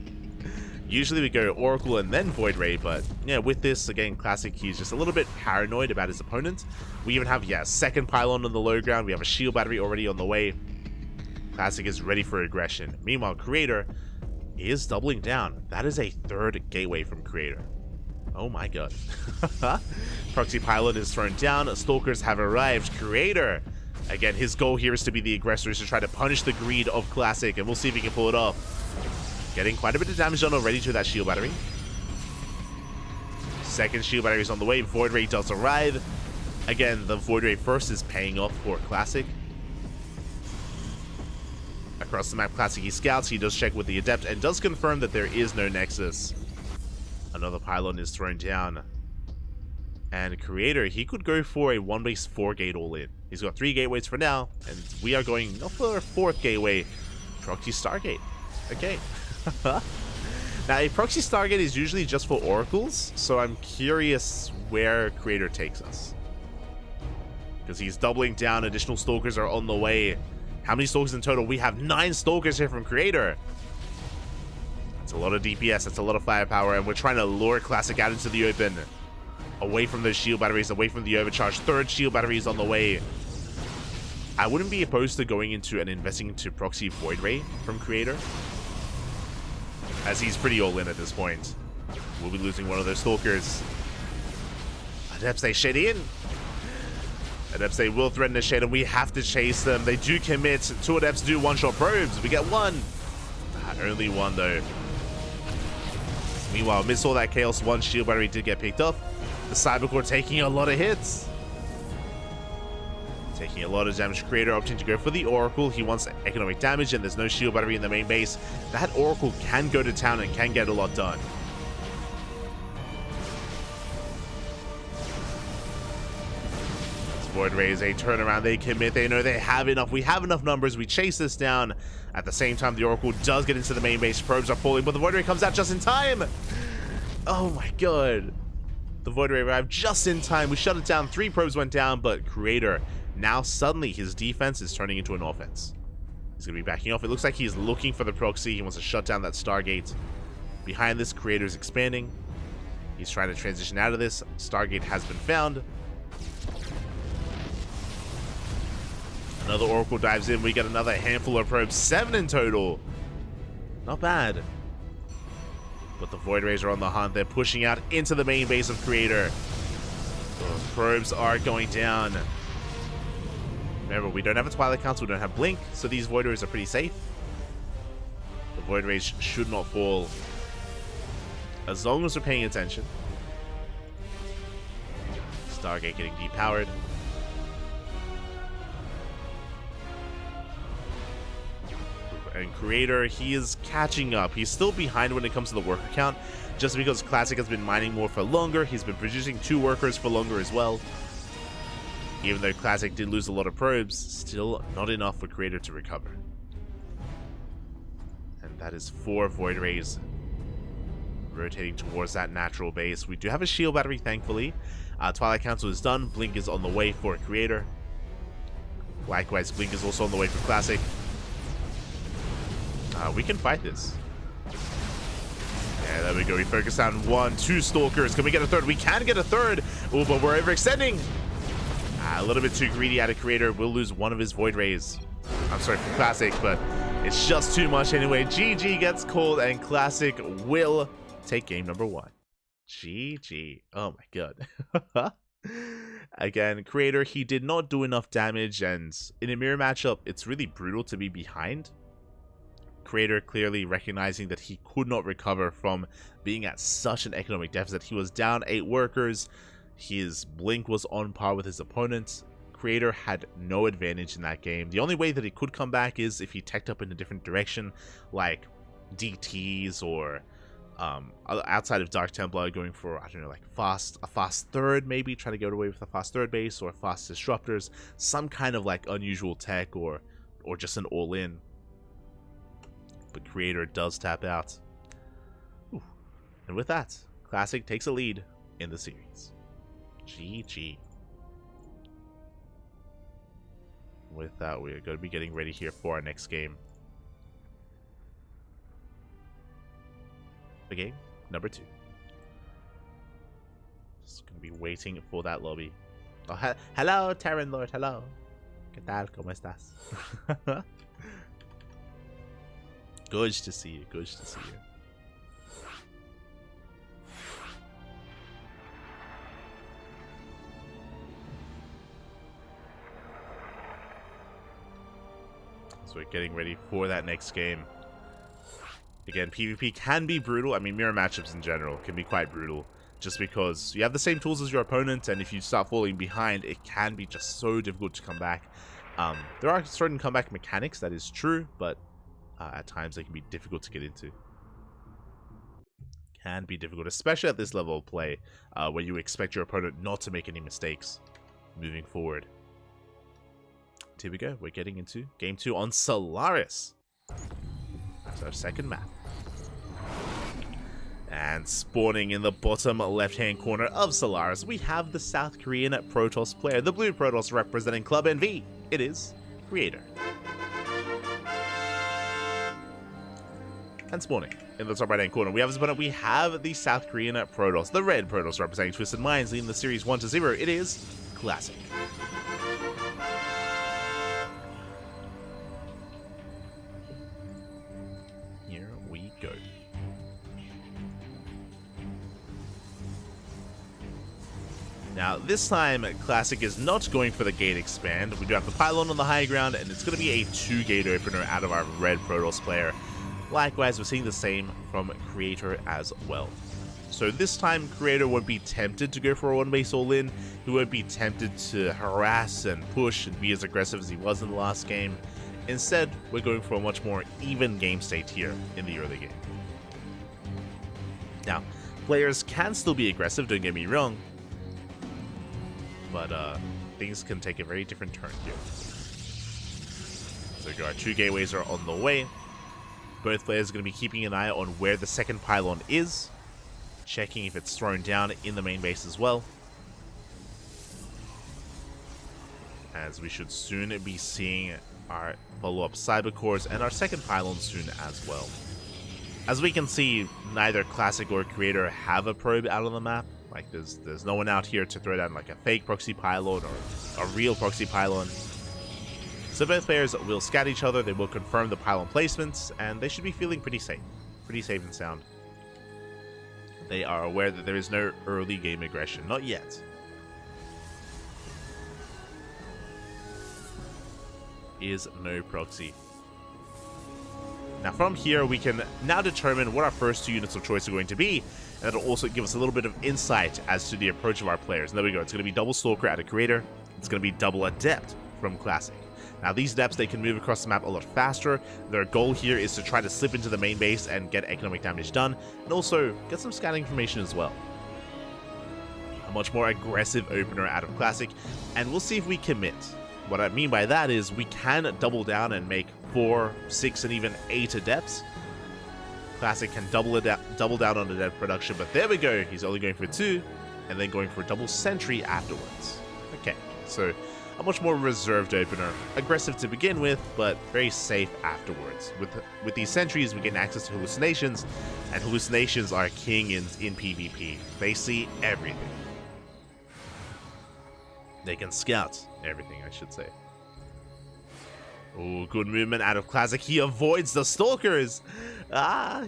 Usually we go Oracle and then Void Ray, but yeah, with this, again, Classic, he's just a little bit paranoid about his opponent. We even have, yeah, second pylon on the low ground. We have a shield battery already on the way. Classic is ready for aggression. Meanwhile, Creator is doubling down. That is a third gateway from Creator. Oh my god. Proxy pylon is thrown down. Stalkers have arrived. Creator, again, his goal here is to be the aggressor, is to try to punish the greed of Classic, and we'll see if he can pull it off. Getting quite a bit of damage done already to that shield battery. Second shield battery is on the way. Void Ray does arrive. Again, the Void Ray first is paying off for Classic. Across the map, Classic, he scouts. He does check with the Adept and does confirm that there is no Nexus. Another pylon is thrown down. And Creator, he could go for a 1-base 4-gate all-in. He's got 3 gateways for now, and we are going not for a 4th gateway. Proxy Stargate. Okay. Now, a Proxy Stargate is usually just for Oracles, so I'm curious where Creator takes us. Because he's doubling down, additional Stalkers are on the way. How many Stalkers in total? We have 9 Stalkers here from Creator. That's a lot of DPS, that's a lot of firepower, and we're trying to lure Classic out into the open. Away from those shield batteries, away from the overcharge. Third shield battery is on the way. I wouldn't be opposed to going into and investing into Proxy Void Ray from Creator, as he's pretty all-in at this point. We'll be losing one of those Stalkers. Adepts, they shed in. Adepts, they will threaten the shade, and we have to chase them. They do commit. 2 Adepts do one-shot probes. We get 1. Only 1, though. Meanwhile, amidst all that chaos, 1 shield battery did get picked up. The Cybercore taking a lot of hits. Taking a lot of damage. Creator opting to go for the Oracle. He wants economic damage, and there's no shield battery in the main base. That Oracle can go to town and can get a lot done. Void Rays, they turn around, they commit, they know they have enough. We have enough numbers. We chase this down. At the same time, the Oracle does get into the main base. Probes are falling, but the Void Ray comes out just in time. Oh my god. The Void Ray arrived just in time. We shut it down. 3 probes went down, but Creator, now suddenly his defense is turning into an offense. He's going to be backing off. It looks like he's looking for the proxy. He wants to shut down that Stargate. Behind this, Creator is expanding. He's trying to transition out of this. Stargate has been found. Another Oracle dives in. We get another handful of probes. 7 in total. Not bad. But the Void Rays are on the hunt. They're pushing out into the main base of Creator. Those probes are going down. Remember, we don't have a Twilight Council. We don't have Blink. So these Void Rays are pretty safe. The Void Rays should not fall. As long as we're paying attention. Stargate getting depowered. And Creator, he is catching up. He's still behind when it comes to the worker count, just because Classic has been mining more for longer. He's been producing 2 workers for longer as well. Even though Classic did lose a lot of probes, still not enough for Creator to recover. And that is 4 Void Rays rotating towards that natural base. We do have a shield battery, thankfully. Twilight Council is done. Blink is on the way for Creator. Likewise, Blink is also on the way for Classic. We can fight this. Yeah, there we go. We focus on 1, 2 Stalkers. Can we get a 3rd? We can get a 3rd. Oh, but we're overextending. A little bit too greedy out of Creator. We'll lose 1 of his Void Rays. I'm sorry for Classic, but it's just too much anyway. GG gets called, and Classic will take game number 1. GG. Oh my god. Again, Creator, he did not do enough damage, and in a mirror matchup, it's really brutal to be behind. Creator clearly recognizing that he could not recover from being at such an economic deficit. He was down 8 workers. His Blink was on par with his opponent. Creator had no advantage in that game. The only way that he could come back is if he teched up in a different direction, like DTs or outside of Dark Templar, going for, I don't know, like a fast 3rd, maybe trying to get away with a fast 3rd base, or fast disruptors, some kind of like unusual tech, or just an all-in. But Creator does tap out. Ooh. And with that, Classic takes a lead in the series. GG. With that, we're going to be getting ready here for our next game. The game number 2. Just going to be waiting for that lobby. Oh, hello, Terran Lord. Hello. ¿Qué tal? ¿Cómo estás? Good to see you. Good to see you. So we're getting ready for that next game. Again, PvP can be brutal. I mean, mirror matchups in general can be quite brutal, just because you have the same tools as your opponent, and if you start falling behind, it can be just so difficult to come back. There are certain comeback mechanics, that is true, but at times they can be difficult to get into. Can be difficult, especially at this level of play, where you expect your opponent not to make any mistakes moving forward. Here we go. We're getting into game 2 on Solaris. That's our second map. And spawning in the bottom left-hand corner of Solaris, we have the South Korean Protoss player, the blue Protoss representing Club NV. It is Creator. And spawning in the top right-hand corner, we have his opponent. We have the South Korean Protoss, the red Protoss representing Twisted Minds, leading the series 1-0. It is Classic. Here we go. Now, this time, Classic is not going for the gate expand. We do have the pylon on the high ground, and it's going to be a 2-gate opener out of our red Protoss player. Likewise, we're seeing the same from Creator as well. So this time, Creator won't be tempted to go for a 1-base all-in. He won't be tempted to harass and push and be as aggressive as he was in the last game. Instead, we're going for a much more even game state here in the early game. Now, players can still be aggressive, don't get me wrong, but things can take a very different turn here. So our 2 gateways are on the way. Both players are going to be keeping an eye on where the second pylon is, checking if it's thrown down in the main base as well, as we should soon be seeing our follow-up cyber cores and our second pylon soon as well. As we can see, neither Classic or Creator have a probe out on the map. Like, there's no one out here to throw down like a fake proxy pylon or a real proxy pylon. So both players will scout each other, they will confirm the pylon placements, and they should be feeling pretty safe and sound. They are aware that there is no early game aggression, not yet. Is no proxy. Now from here we can now determine what our first 2 units of choice are going to be, and that'll also give us a little bit of insight as to the approach of our players. And there we go, it's going to be double Stalker out of Creator, it's going to be double Adept from Classic. Now these Adepts, they can move across the map a lot faster. Their goal here is to try to slip into the main base and get economic damage done, and also get some scouting information as well. A much more aggressive opener out of Classic, and we'll see if we commit. What I mean by that is we can double down and make 4, 6, and even 8 Adepts. Classic can double down on Adept production, but there we go. He's only going for 2, and then going for a double Sentry afterwards. Okay, so a much more reserved opener. Aggressive to begin with, but very safe afterwards. With these Sentries, we get access to Hallucinations, and Hallucinations are king in PvP. They see everything. They can scout everything, I should say. Oh, good movement out of Classic. He avoids the Stalkers.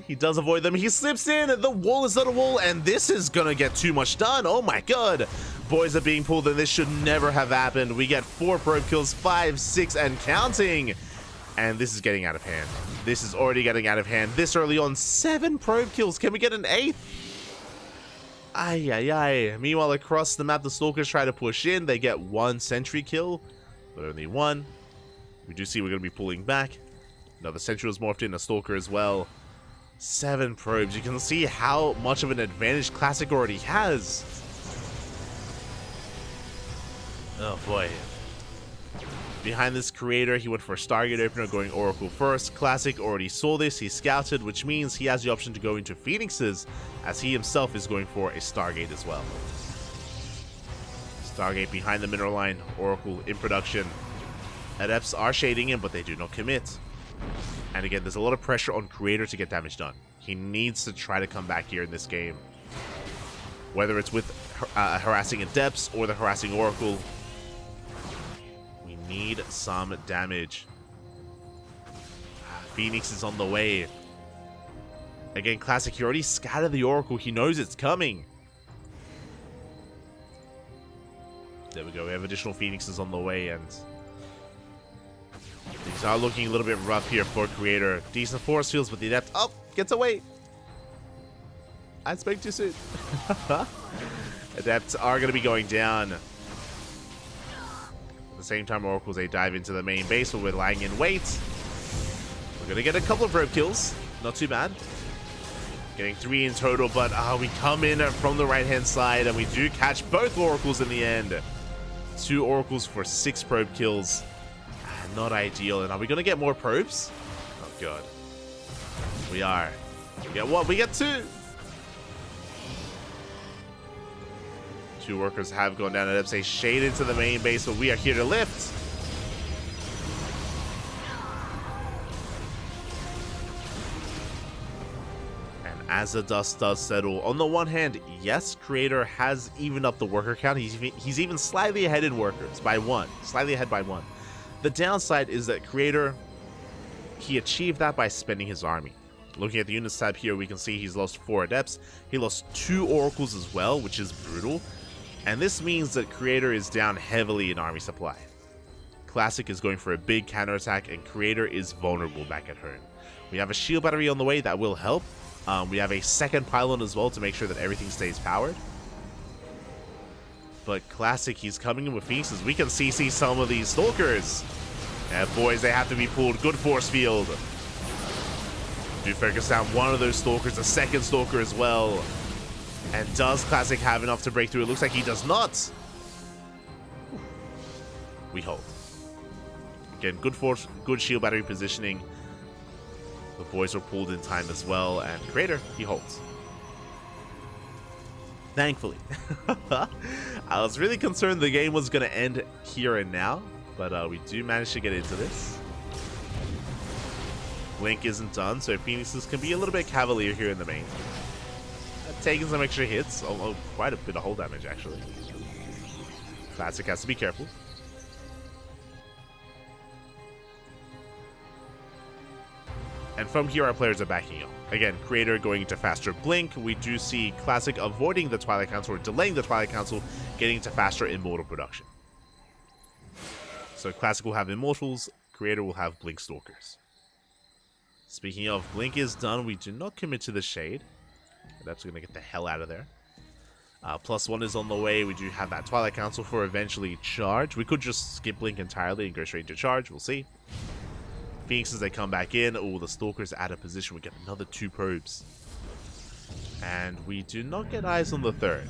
He does avoid them. He slips in. The wall is not a wall, and this is gonna get too much done. Oh my god. Boys are being pulled, and this should never have happened. We get 4 probe kills, 5, 6, and counting. And this is getting out of hand. This is already getting out of hand. This early on, 7 probe kills. Can we get an 8th? Ay, ay, ay. Meanwhile, across the map, the Stalkers try to push in. They get 1 Sentry kill, but only 1. We do see we're going to be pulling back. Another Sentry was morphed in, a Stalker as well. 7 probes. You can see how much of an advantage Classic already has. Oh boy. Behind this Creator, he went for a Stargate opener, going Oracle first. Classic already saw this, he scouted, which means he has the option to go into Phoenixes, as he himself is going for a Stargate as well. Stargate behind the mineral line, Oracle in production. Adepts are shading in, but they do not commit. And again, there's a lot of pressure on Creator to get damage done. He needs to try to come back here in this game. Whether it's with harassing Adepts or the harassing Oracle, we need some damage. Phoenix is on the way. Again, Classic, he already scattered the Oracle. He knows it's coming. There we go. We have additional Phoenixes on the way, and things are looking a little bit rough here for Creator. Decent force fields with the Adept. Oh, gets away. I spoke too soon. Adepts are going to be going down. At the same time, Oracles, they dive into the main base where we're lying in wait. We're going to get a couple of rope kills. Not too bad. Getting 3 in total, but we come in from the right-hand side, and we do catch both Oracles in the end. 2 Oracles for 6 probe kills. Not ideal. And are we going to get more probes? Oh, God. We are. We get what? We get 2. 2 workers have gone down. Adepts, they shade into the main base, but we are here to lift. As the dust does settle, on the one hand, yes, Creator has evened up the worker count. He's even slightly ahead in workers by 1. Slightly ahead by 1. The downside is that Creator, he achieved that by spending his army. Looking at the units tab here, we can see he's lost 4 Adepts. He lost 2 Oracles as well, which is brutal. And this means that Creator is down heavily in army supply. Classic is going for a big counterattack, and Creator is vulnerable back at home. We have a shield battery on the way that will help. We have a second pylon as well to make sure that everything stays powered. But Classic, he's coming in with Phoenixes. We can CC some of these Stalkers. And boys, they have to be pulled. Good force field. Do focus down one of those Stalkers, a second Stalker as well. And does Classic have enough to break through? It looks like he does not. We hold. Again, good force, good shield battery positioning. The boys were pulled in time as well, and Creator, he holds. Thankfully. I was really concerned the game was going to end here and now, but we do manage to get into this. Blink isn't done, so Phoenixes can be a little bit cavalier here in the main. Taking some extra hits, although quite a bit of hull damage actually. Classic has to be careful. And from here our players are backing up. Again, Creator going into faster Blink. We do see Classic avoiding the Twilight Council or delaying the Twilight Council, getting into faster Immortal production. So Classic will have Immortals, Creator will have Blink Stalkers. Speaking of, Blink is done. We do not commit to the Shade. That's going to get the hell out of there. +1 is on the way. We do have that Twilight Council for eventually charge. We could just skip Blink entirely and go straight to charge. We'll see. Phoenixes, they come back in. Oh, the Stalkers out of position. We get another 2 probes. And we do not get eyes on the third.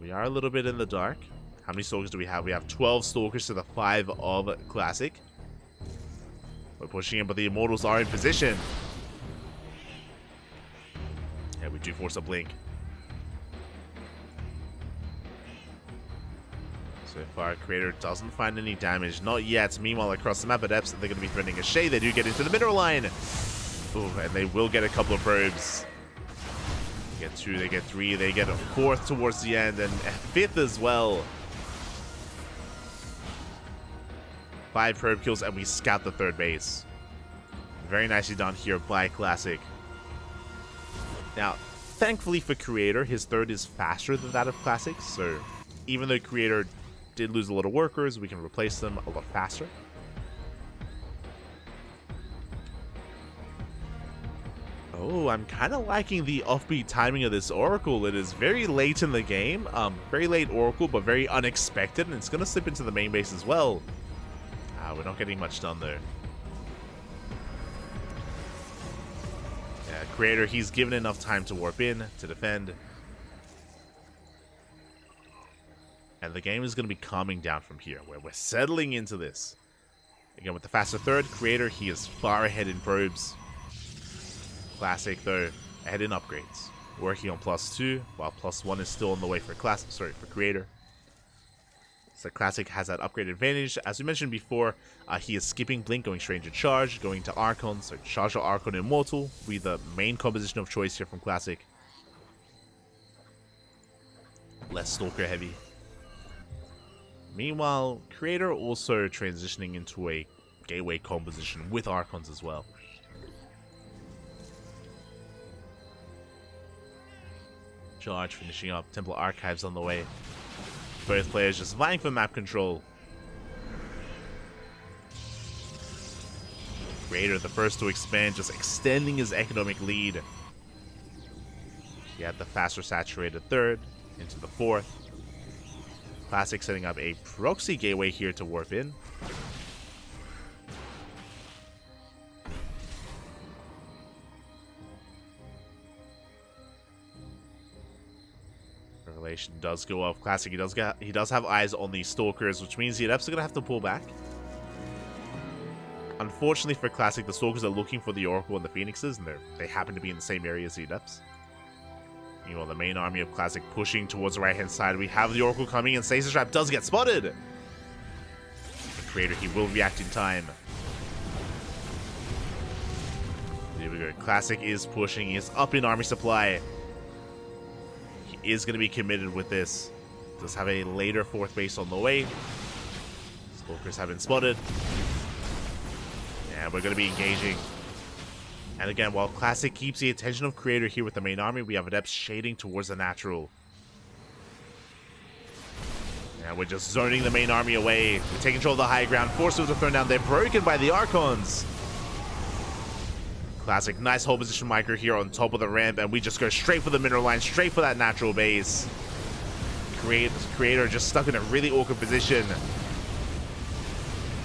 We are a little bit in the dark. How many Stalkers do we have? We have 12 Stalkers to the 5 of Classic. We're pushing in, but the Immortals are in position. Yeah, we do force a Blink. So far, Creator doesn't find any damage. Not yet. Meanwhile, across the map at Epps, they're going to be threatening a Shade. They do get into the mineral line. Ooh, and they will get a couple of probes. They get 2, they get 3, they get a 4th towards the end, and a 5th as well. 5 probe kills, and we scout the 3rd base. Very nicely done here by Classic. Now, thankfully for Creator, his 3rd is faster than that of Classic, so even though Creator did lose a lot of workers, we can replace them a lot faster. Oh, I'm kind of liking the offbeat timing of this Oracle. It is very late in the game, very late Oracle, but very unexpected, and it's going to slip into the main base as well. We're not getting much done there. Yeah, Creator, he's given enough time to warp in, to defend. And the game is going to be calming down from here, where we're settling into this. Again, with the faster 3rd, Creator, he is far ahead in probes. Classic, though, ahead in upgrades. Working on +2, while +1 is still on the way for Creator. So Classic has that upgrade advantage. As we mentioned before, he is skipping Blink, going straight into Charge, going to Archon. So Charge or Archon Immortal will be the main composition of choice here from Classic. Less Stalker heavy. Meanwhile, Creator also transitioning into a Gateway composition with Archons as well. Charge finishing up, Temple Archives on the way. Both players just vying for map control. Creator, the first to expand, just extending his economic lead. He had the faster saturated 3rd into the 4th. Classic setting up a proxy gateway here to warp in. Revelation does go off. Classic, he does have eyes on these Stalkers, which means the Adepts are going to have to pull back. Unfortunately for Classic, the Stalkers are looking for the Oracle and the Phoenixes, and they happen to be in the same area as the Adepts. Meanwhile, the main army of Classic pushing towards the right-hand side. We have the Oracle coming, and Stasis Trap does get spotted. The Creator, he will react in time. Here we go. Classic is pushing. He is up in army supply. He is going to be committed with this. Does have a later 4th base on the way. Stalkers have been spotted. And we're going to be engaging. And again, while Classic keeps the attention of Creator here with the main army, we have Adepts shading towards the natural. And we're just zoning the main army away. We're taking control of the high ground. Forces are thrown down. They're broken by the Archons. Classic. Nice hold position micro here on top of the ramp. And we just go straight for the mineral line. Straight for that natural base. Creator just stuck in a really awkward position.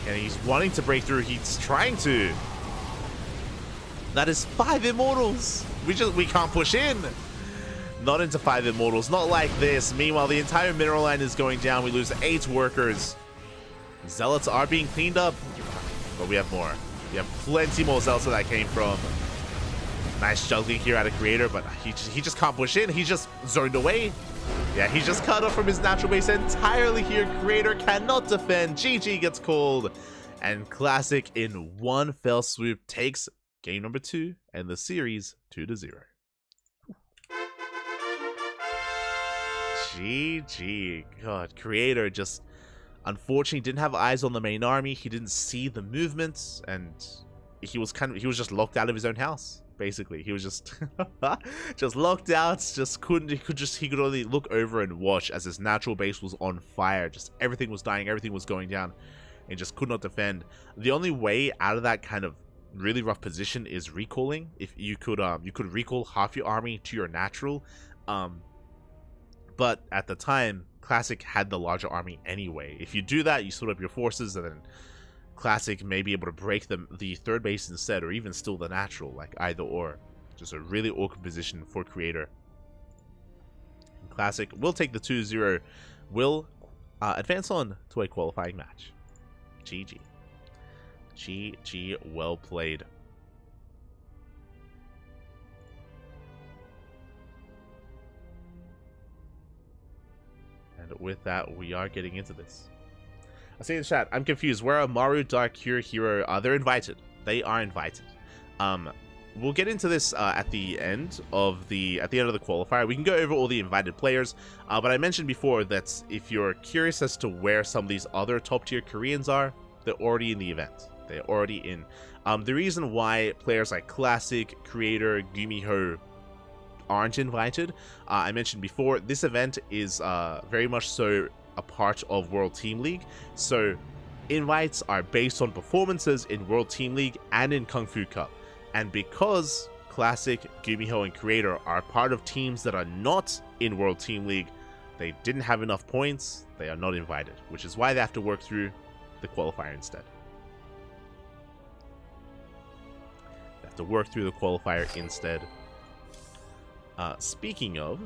And he's wanting to break through. He's trying to. That is 5 Immortals. We can't push in. Not into 5 Immortals. Not like this. Meanwhile, the entire mineral line is going down. We lose 8 workers. Zealots are being cleaned up. But we have more. We have plenty more Zealots where that came from. Nice juggling here out of Creator. But he just can't push in. He's just zoned away. Yeah, he's just cut off from his natural base entirely here. Creator cannot defend. GG gets called. And Classic in one fell swoop takes game number 2 and the series 2-0. GG. God, Creator just unfortunately didn't have eyes on the main army. He didn't see the movements, and he was just locked out of his own house. Basically, he was just just locked out. He could only look over and watch as his natural base was on fire. Just everything was dying, everything was going down, and just could not defend. The only way out of that kind of really rough position is recalling. If you could recall half your army to your natural, but at the time, Classic had the larger army anyway. If you do that, you split up your forces, and then Classic may be able to break the third base instead, or even still the natural, like either or. Just a really awkward position for Creator. Classic will take the 2-0, will advance on to a qualifying match. GG. GG, well played. And with that, we are getting into this. I say in the chat, I'm confused. Where are Maru, Dark, Cure, Hero? They're invited. They are invited. We'll get into this at the end of the qualifier. We can go over all the invited players. But I mentioned before that if you're curious as to where some of these other top tier Koreans are, they're already in the event. They're already in. The reason why players like Classic, Creator, Gumiho aren't invited, I mentioned before, this event is very much so a part of World Team League. So invites are based on performances in World Team League and in Kung Fu Cup. And because Classic, Gumiho, and Creator are part of teams that are not in World Team League, they didn't have enough points, they are not invited, which is why they have to work through the qualifier instead. They have to work through the qualifier instead. Speaking of,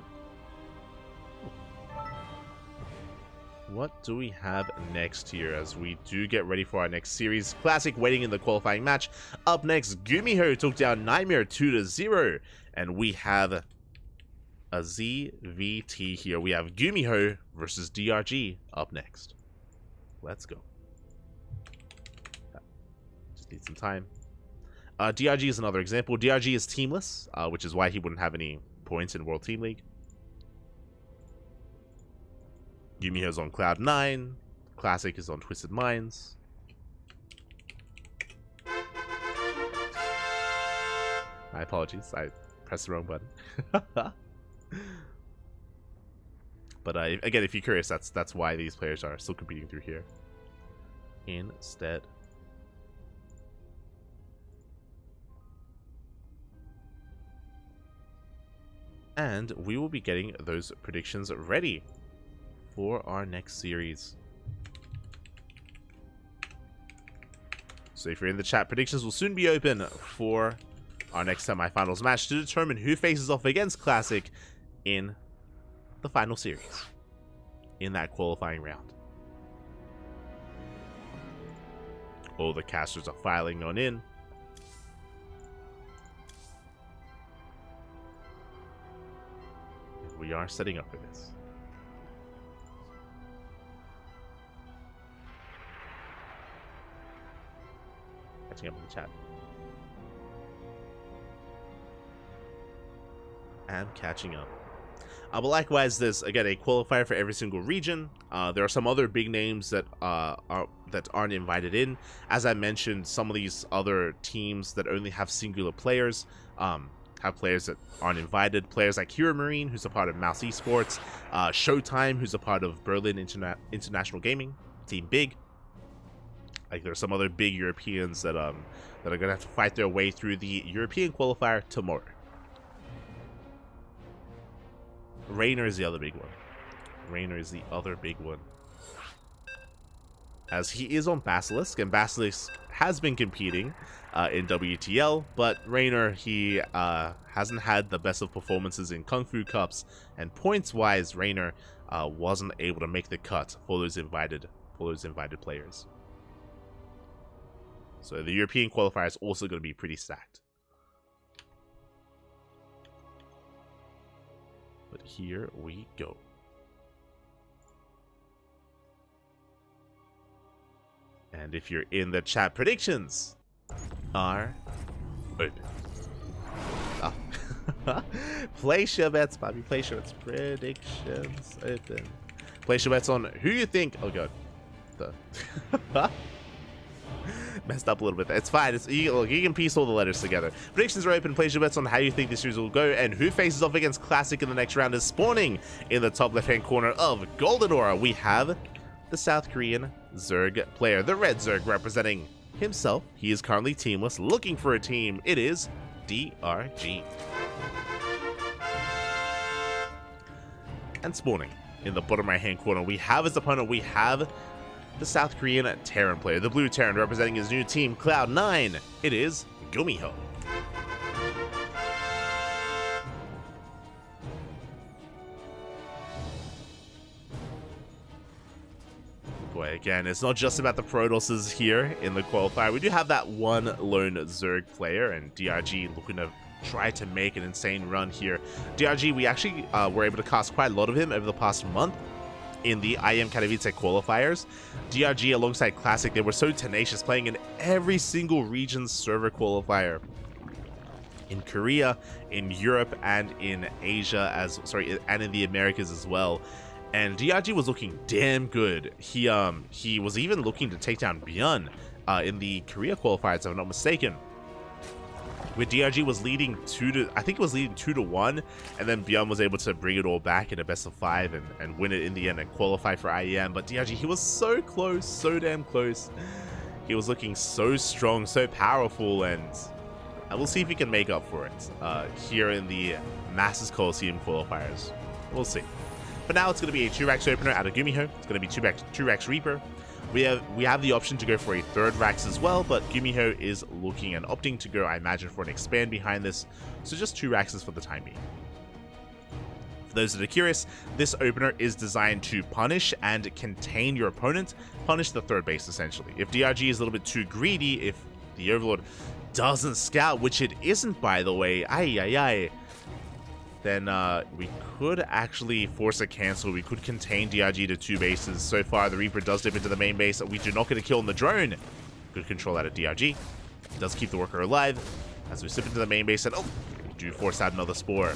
what do we have next here as we do get ready for our next series? Classic waiting in the qualifying match. Up next, Gumiho took down Nightmare 2-0, and we have a ZVT here. We have Gumiho versus DRG up next. Let's go. Just need some time. DRG is another example. DRG is teamless, which is why he wouldn't have any points in World Team League. Gumiho's on Cloud 9. Classic is on Twisted Minds. My apologies, I pressed the wrong button. But again, if you're curious, that's why these players are still competing through here instead. And we will be getting those predictions ready for our next series. So if you're in the chat, predictions will soon be open for our next semifinals match to determine who faces off against Classic in the final series, in that qualifying round. All the casters are filing on in. We are setting up for this. Catching up in the chat. And catching up. But likewise, there's again a qualifier for every single region. There are some other big names that aren't invited in. As I mentioned, some of these other teams that only have singular players have have players that aren't invited. Players like Hero Marine, who's a part of Mouse Esports, Showtime, who's a part of Berlin International Gaming, Team Big. Like, there's some other big Europeans that are gonna have to fight their way through the European qualifier tomorrow. Raynor is the other big one. Raynor is the other big one, as he is on Basilisk, and Basilisk has been competing in WTL, but Raynor, he hasn't had the best of performances in Kung Fu Cups, and points-wise, Raynor wasn't able to make the cut for those invited players. So the European qualifier is also going to be pretty stacked. But here we go. And if you're in the chat, predictions are open. Oh. Place your bets, Bobby. Place your bets. Predictions open. Place your bets on who you think. Oh god. Messed up a little bit there. It's fine. Look, you can piece all the letters together. Predictions are open. Place your bets on how you think this series will go and who faces off against Classic in the next round. Is spawning in the top left-hand corner of Golden Aura. We have the South Korean Zerg player, the Red Zerg, representing himself. He is currently teamless, looking for a team. It is DRG. And spawning in the bottom right-hand corner, we have his opponent. We have the South Korean Terran player, the Blue Terran, representing his new team, Cloud9. It is Gumiho. Boy, again, it's not just about the Protosses here in the qualifier. We do have that one lone Zerg player, and DRG looking to try to make an insane run here. DRG, we actually were able to cast quite a lot of him over the past month in the IM Katowice qualifiers. DRG alongside Classic, they were so tenacious, playing in every single region's server qualifier. In Korea, in Europe, and in Asia, and in the Americas as well. And DRG was looking damn good. He was even looking to take down Byun in the Korea qualifiers, if I'm not mistaken. Where DRG was leading 2-1, and then Byun was able to bring it all back in a best of 5 and win it in the end and qualify for IEM. But DRG, he was so close, so damn close. He was looking so strong, so powerful, and we'll see if he can make up for it here in the Masters Coliseum qualifiers. We'll see. But now it's going to be a 2-Rax opener out of Gumiho. It's going to be 2-Rax Reaper. We have the option to go for a 3rd Rax as well, but Gumiho is looking and opting to go, I imagine, for an expand behind this. So just 2 Raxes for the time being. For those that are curious, this opener is designed to punish and contain your opponent, punish the 3rd base essentially. If DRG is a little bit too greedy, if the Overlord doesn't scout, which it isn't by the way, then we could actually force a cancel. We could contain DRG to 2 bases. So far, the Reaper does dip into the main base. We do not get a kill on the drone. Good control out of DRG. Does keep the worker alive as we slip into the main base. And oh, we do force out another Spore.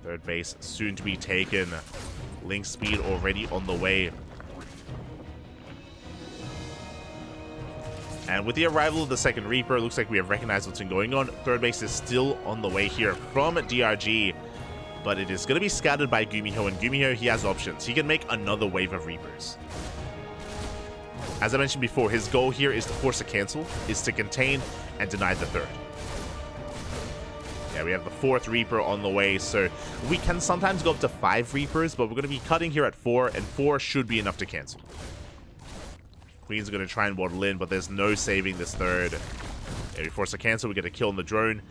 3rd base soon to be taken. Link speed already on the way. And with the arrival of the 2nd Reaper, it looks like we have recognized what's been going on. 3rd base is still on the way here from DRG, but it is going to be scouted by Gumiho, and Gumiho, he has options. He can make another wave of Reapers. As I mentioned before, his goal here is to force a cancel, is to contain and deny the 3rd. Yeah, we have the 4th Reaper on the way, so we can sometimes go up to 5 Reapers, but we're going to be cutting here at 4, and 4 should be enough to cancel. Queen's are going to try and waddle in, but there's no saving this 3rd. Yeah, we force a cancel, we get a kill on the drone.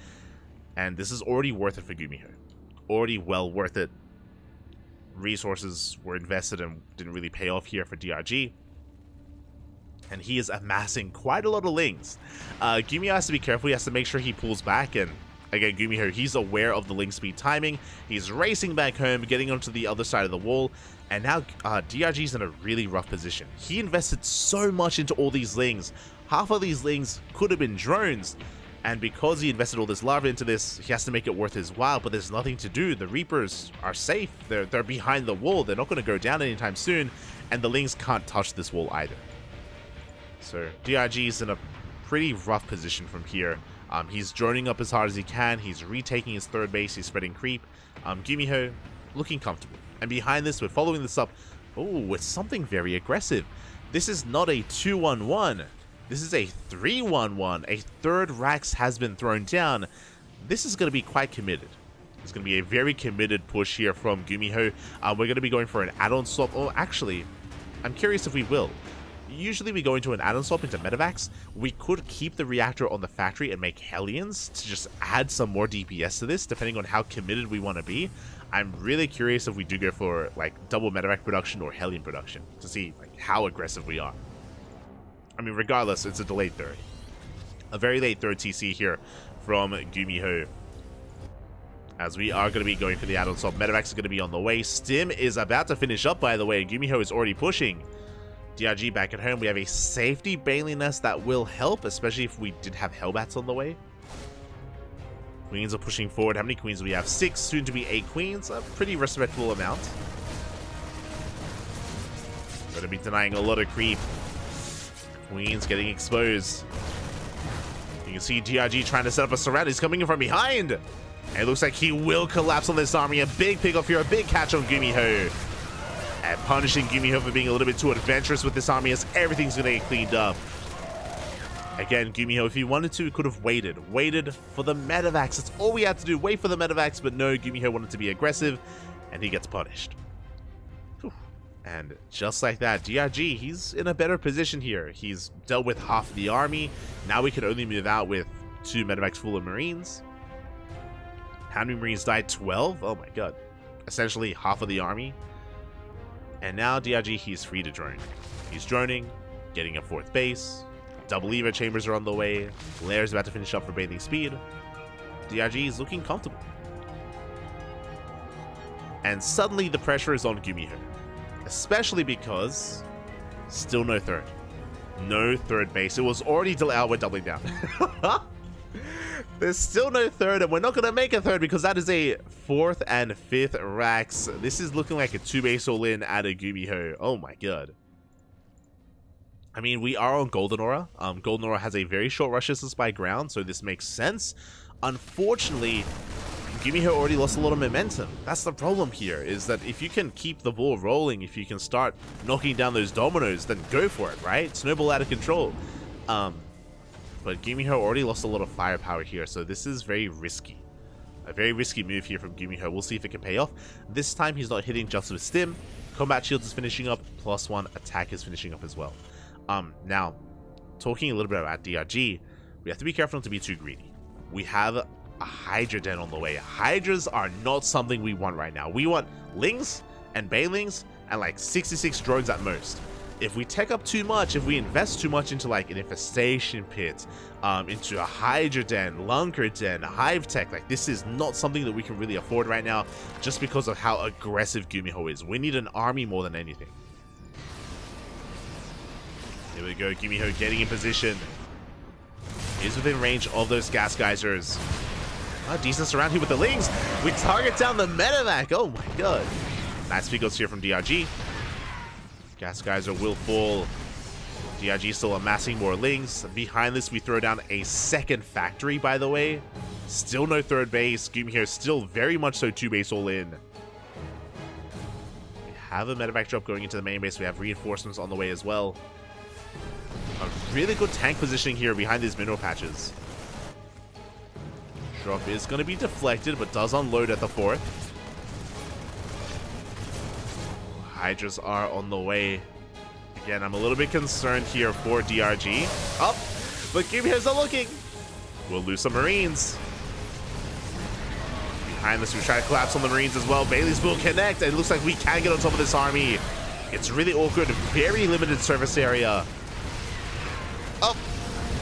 And this is already worth it for Gumiho. Already well worth it. Resources were invested and didn't really pay off here for DRG. And he is amassing quite a lot of lings. Gumiho has to be careful, he has to make sure he pulls back, and again, Gumiho, he's aware of the link speed timing. He's racing back home, getting onto the other side of the wall. And now DRG's in a really rough position. He invested so much into all these lings. Half of these lings could have been drones. And because he invested all this lava into this, he has to make it worth his while. But there's nothing to do. The Reapers are safe. They're behind the wall. They're not going to go down anytime soon. And the lings can't touch this wall either. So DRG's in a pretty rough position from here. He's droning up as hard as he can. He's retaking his third base. He's spreading creep. Gumiho looking comfortable. And behind this, we're following this up. Oh, with something very aggressive. This is not a 2-1-1. This is a 3-1-1. A third Rax has been thrown down. This is going to be quite committed. It's going to be a very committed push here from Gumiho. We're going to be going for an add-on swap. Oh, actually, I'm curious if we will. Usually we go into an add-on swap into Medivacs. We could keep the reactor on the factory and make Hellions to just add some more DPS to this, depending on how committed we want to be. I'm really curious if we do go for like double Medivac production or Hellion production to see like how aggressive we are. I mean, regardless, it's a delayed third. A very late third TC here from Gumiho. As we are going to be going for the add-on swap. Medivacs is going to be on the way. Stim is about to finish up, by the way. Gumiho is already pushing. DRG back at home. We have a safety Bailey Nest that will help, especially if we did have Hellbats on the way. Queens are pushing forward. How many queens do we have? 6, soon to be 8 queens. A pretty respectable amount. Going to be denying a lot of creep. Queens getting exposed. You can see DRG trying to set up a surround. He's coming in from behind. And it looks like he will collapse on this army. A big pick off here. A big catch on Gumiho. And punishing Gumiho for being a little bit too adventurous with this army as everything's going to get cleaned up. Again, Gumiho, if he wanted to, could have waited. Waited for the Medivacs. That's all we had to do. Wait for the Medivacs. But no, Gumiho wanted to be aggressive. And he gets punished. Whew. And just like that, DRG, he's in a better position here. He's dealt with half the army. Now we can only move out with 2 Medivacs full of Marines. How many Marines died? 12? Oh my god. Essentially half of the army. And now DRG, he's free to drone. He's droning, getting a 4th base. Double Evo chambers are on the way. Lair's about to finish up for bathing speed. DRG is looking comfortable. And suddenly the pressure is on Gumiho. Especially because still no third. No third base. It was already delayed. Oh, we're doubling down. There's still no third, and we're not going to make a third because that is a 4th and 5th Rax. This is looking like a 2-base all-in at a Gumiho. Oh my god. I mean, we are on Golden Aura. Golden Aura has a very short rush distance by ground, so this makes sense. Unfortunately, Gumiho already lost a lot of momentum. That's the problem here, is that if you can keep the ball rolling, if you can start knocking down those dominoes, then go for it, right? Snowball out of control. But Gumiho already lost a lot of firepower here, so this is very risky. A very risky move here from Gumiho. We'll see if it can pay off. This time he's not hitting just with Stim. Combat Shields is finishing up, +1 attack is finishing up as well. Now, talking a little bit about DRG, we have to be careful not to be too greedy. We have a Hydra Den on the way. Hydras are not something we want right now. We want Lings and Banelings and like 66 drones at most. If we tech up too much, if we invest too much into like an infestation pit, into a Hydra Den, Lunker Den, Hive Tech, like this is not something that we can really afford right now just because of how aggressive Gumiho is. We need an army more than anything. Here we go, Gumiho getting in position. He's within range of those gas geysers. A decent surround here with the Lings. We target down the Medivac. Oh my god. Nice pickles here from DRG. Gas Geyser will fall. DRG still amassing more Lings. Behind this, we throw down a 2nd factory, by the way. Still no 3rd base. Gumiho still very much so 2-base all in. We have a Medivac drop going into the main base. We have reinforcements on the way as well. A really good tank positioning here behind these mineral patches. Drop is going to be deflected, but does unload at the 4th. Hydras are on the way. Again, I'm a little bit concerned here for DRG. Up, but Gumiho's not looking. We'll lose some Marines. Behind this, we try to collapse on the Marines as well. Bailey's will connect. It looks like we can get on top of this army. It's really awkward. Very limited surface area. Up,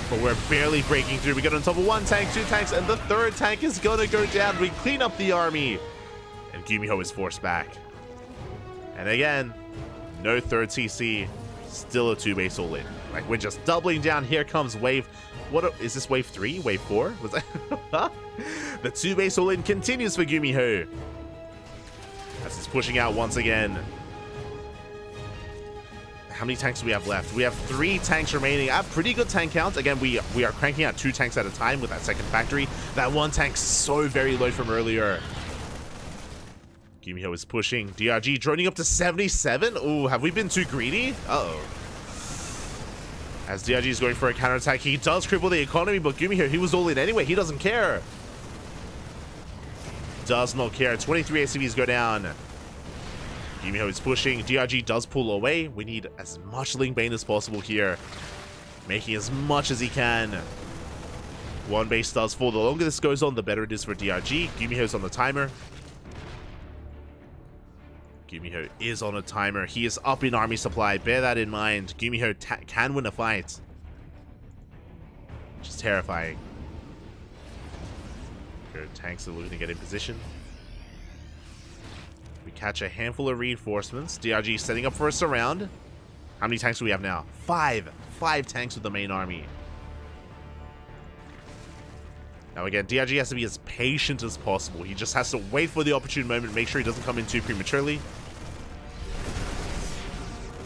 but we're barely breaking through. We get on top of 1 tank, 2 tanks, and the 3rd tank is going to go down. We clean up the army, and Gumiho is forced back. And again, no 3rd CC, still a 2-base all in. Like, we're just doubling down. Here comes wave. Is this wave 3? Wave 4? Was that? The 2-base all in continues for Gumiho. As he's pushing out once again. How many tanks do we have left? We have 3 tanks remaining at pretty good tank count. Again, we are cranking out 2 tanks at a time with that second factory. That one tank so very low from earlier. Gumiho is pushing. DRG droning up to 77. Ooh, have we been too greedy? Uh-oh. As DRG is going for a counterattack, he does cripple the economy, but Gumiho, he was all in anyway. He doesn't care. Does not care. 23 ACVs go down. Gumiho is pushing. DRG does pull away. We need as much Ling Bane as possible here. Making as much as he can. One base does fall. The longer this goes on, the better it is for DRG. Gumiho's on the timer. Gumiho is on a timer. He is up in army supply. Bear that in mind. Gumiho can win a fight. Which is terrifying. Tanks are looking to get in position. We catch a handful of reinforcements. DRG setting up for a surround. How many tanks do we have now? 5. 5 tanks with the main army. Now again, DRG has to be as patient as possible. He just has to wait for the opportune moment, make sure he doesn't come in too prematurely.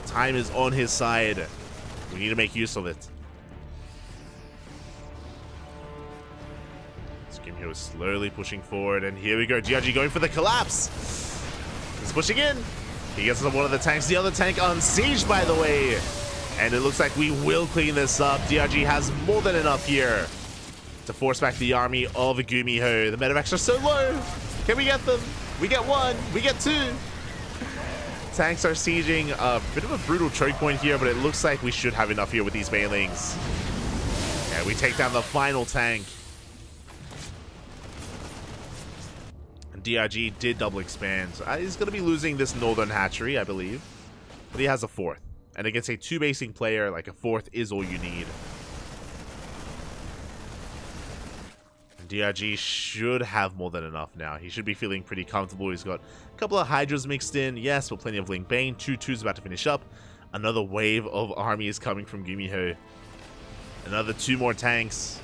Time is on his side. We need to make use of it. Gumiho is slowly pushing forward, and here we go. DRG going for the collapse. He's pushing in. He gets to one of the tanks. The other tank unsieged, by the way. And it looks like we will clean this up. DRG has more than enough here to force back the army of Gumiho. The medevacs are so low. Can we get them? We get 1. We get 2. Tanks are sieging. A bit of a brutal choke point here, but it looks like we should have enough here with these banelings. Yeah, we take down the final tank. DRG did double expand. He's going to be losing this northern hatchery, I believe. But he has a 4th. And against a 2-basing player, like a 4th is all you need. And DRG should have more than enough now. He should be feeling pretty comfortable. He's got a couple of Hydras mixed in. Yes, but plenty of Ling Bane. 2-2's about to finish up. Another wave of army is coming from Gumiho. Another 2 more tanks.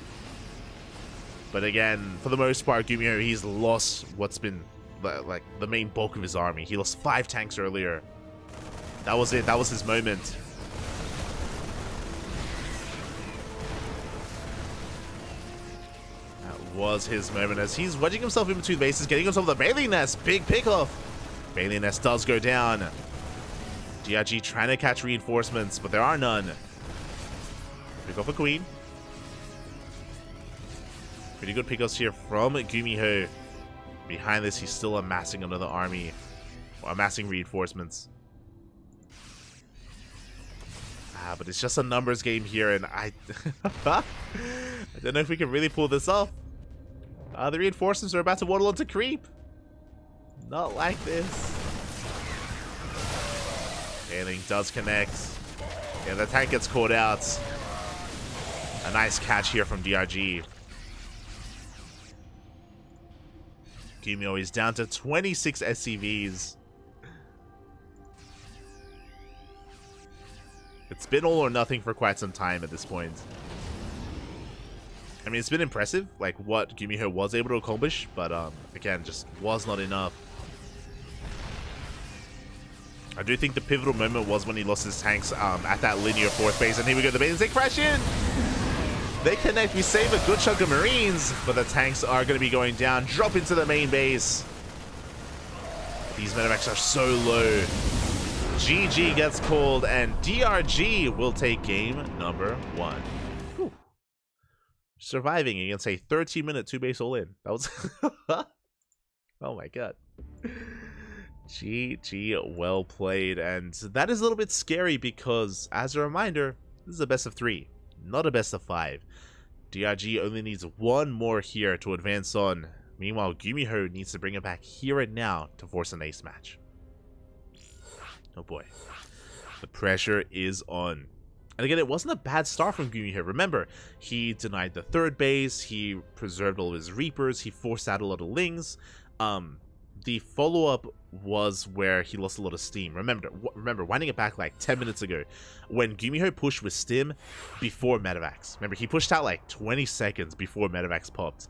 But again, for the most part, Gumiho, he's lost what's been like the main bulk of his army. He lost 5 tanks earlier. That was it. That was his moment. That was his moment as he's wedging himself in between bases, getting himself the Bailey Nest. Big pickoff. Bailey Nest does go down. DRG trying to catch reinforcements, but there are none. Pick off a queen. Pretty good pickups here from Gumiho. Behind this, he's still amassing another army. Or amassing reinforcements. But it's just a numbers game here, and I don't know if we can really pull this off. The reinforcements are about to waddle onto creep. Not like this. Ailing does connect. Yeah, the tank gets caught out. A nice catch here from DRG. Gumiho is down to 26 SCVs. It's been all or nothing for quite some time at this point. I mean, it's been impressive, like what Gumiho was able to accomplish, but again, just was not enough. I do think the pivotal moment was when he lost his tanks at that linear 4th base, and here we go, the Bane's they crash in! They connect, we save a good chunk of Marines, but the tanks are going to be going down, drop into the main base. These medevacs are so low. GG gets called, and DRG will take game number 1. Whew. Surviving against a 13-minute 2-base all-in. That was... oh my god. GG, well played. And that is a little bit scary because, as a reminder, this is a best of 3, not a best of 5. DRG only needs 1 more here to advance on. Meanwhile, Gumiho needs to bring it back here and now to force an ace match. Oh boy. The pressure is on. And again, it wasn't a bad start from Gumiho. Remember, he denied the 3rd base, he preserved all of his Reapers, he forced out a lot of Lings. The follow-up was where he lost a lot of steam. Remember, winding it back like 10 minutes ago, when Gumiho pushed with Stim before medevacs. Remember, he pushed out like 20 seconds before medevacs popped.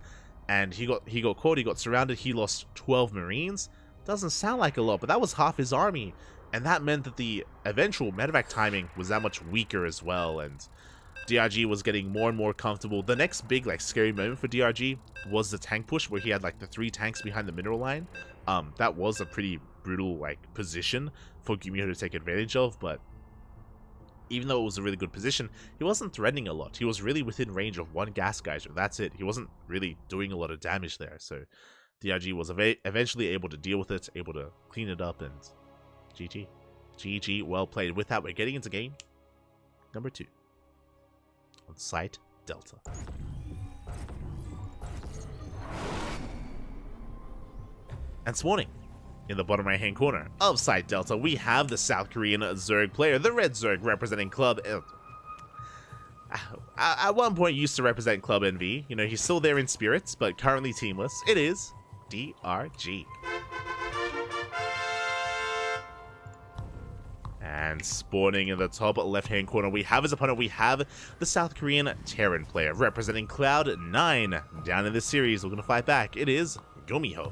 And he got caught, he got surrounded, he lost 12 Marines. Doesn't sound like a lot, but that was half his army. And that meant that the eventual medevac timing was that much weaker as well, and DRG was getting more and more comfortable. The next big, like, scary moment for DRG was the tank push, where he had, like, the 3 tanks behind the mineral line. That was a pretty brutal, like, position for Gumiho to take advantage of, but even though it was a really good position, he wasn't threatening a lot. He was really within range of 1 gas geyser. That's it. He wasn't really doing a lot of damage there, so DRG was eventually able to deal with it, able to clean it up, and GG. GG, well played. With that, we're getting into game number 2 on Site Delta. And spawning in the bottom right hand corner of Site Delta, we have the South Korean Zerg player, the Red Zerg, representing Club at one point used to represent Club NV. You know, he's still there in spirits, but currently teamless. It is DRG. And spawning in the top left-hand corner, we have his opponent. We have the South Korean Terran player, representing Cloud9. Down in this series, looking to fight back. It is Gumiho.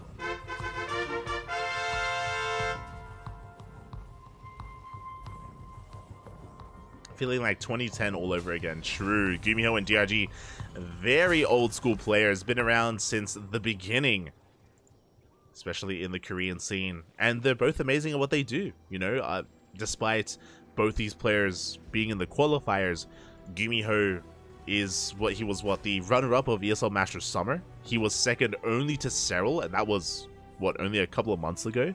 Feeling like 2010 all over again. True. Gumiho and DRG, very old school players, been around since the beginning, especially in the Korean scene. And they're both amazing at what they do, you know. Despite both these players being in the qualifiers, Gumiho is the runner-up of ESL Masters Summer. He was second only to Cyril, and that was only a couple of months ago,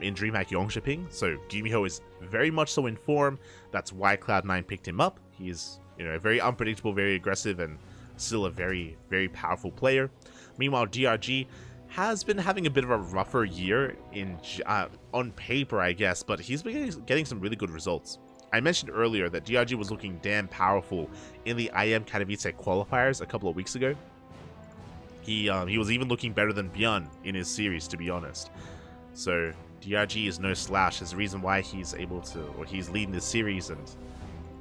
in DreamHack Yongshipping. So Gumiho is very much so in form. That's why Cloud9 picked him up. He's, you know, very unpredictable, very aggressive, and still a very, very powerful player. Meanwhile, DRG has been having a bit of a rougher year on paper, I guess, but he's been getting some really good results. I mentioned earlier that DRG was looking damn powerful in the IM Katowice qualifiers a couple of weeks ago. He was even looking better than Bjorn in his series, to be honest. So DRG is no slouch. There's a reason why he's leading this series, and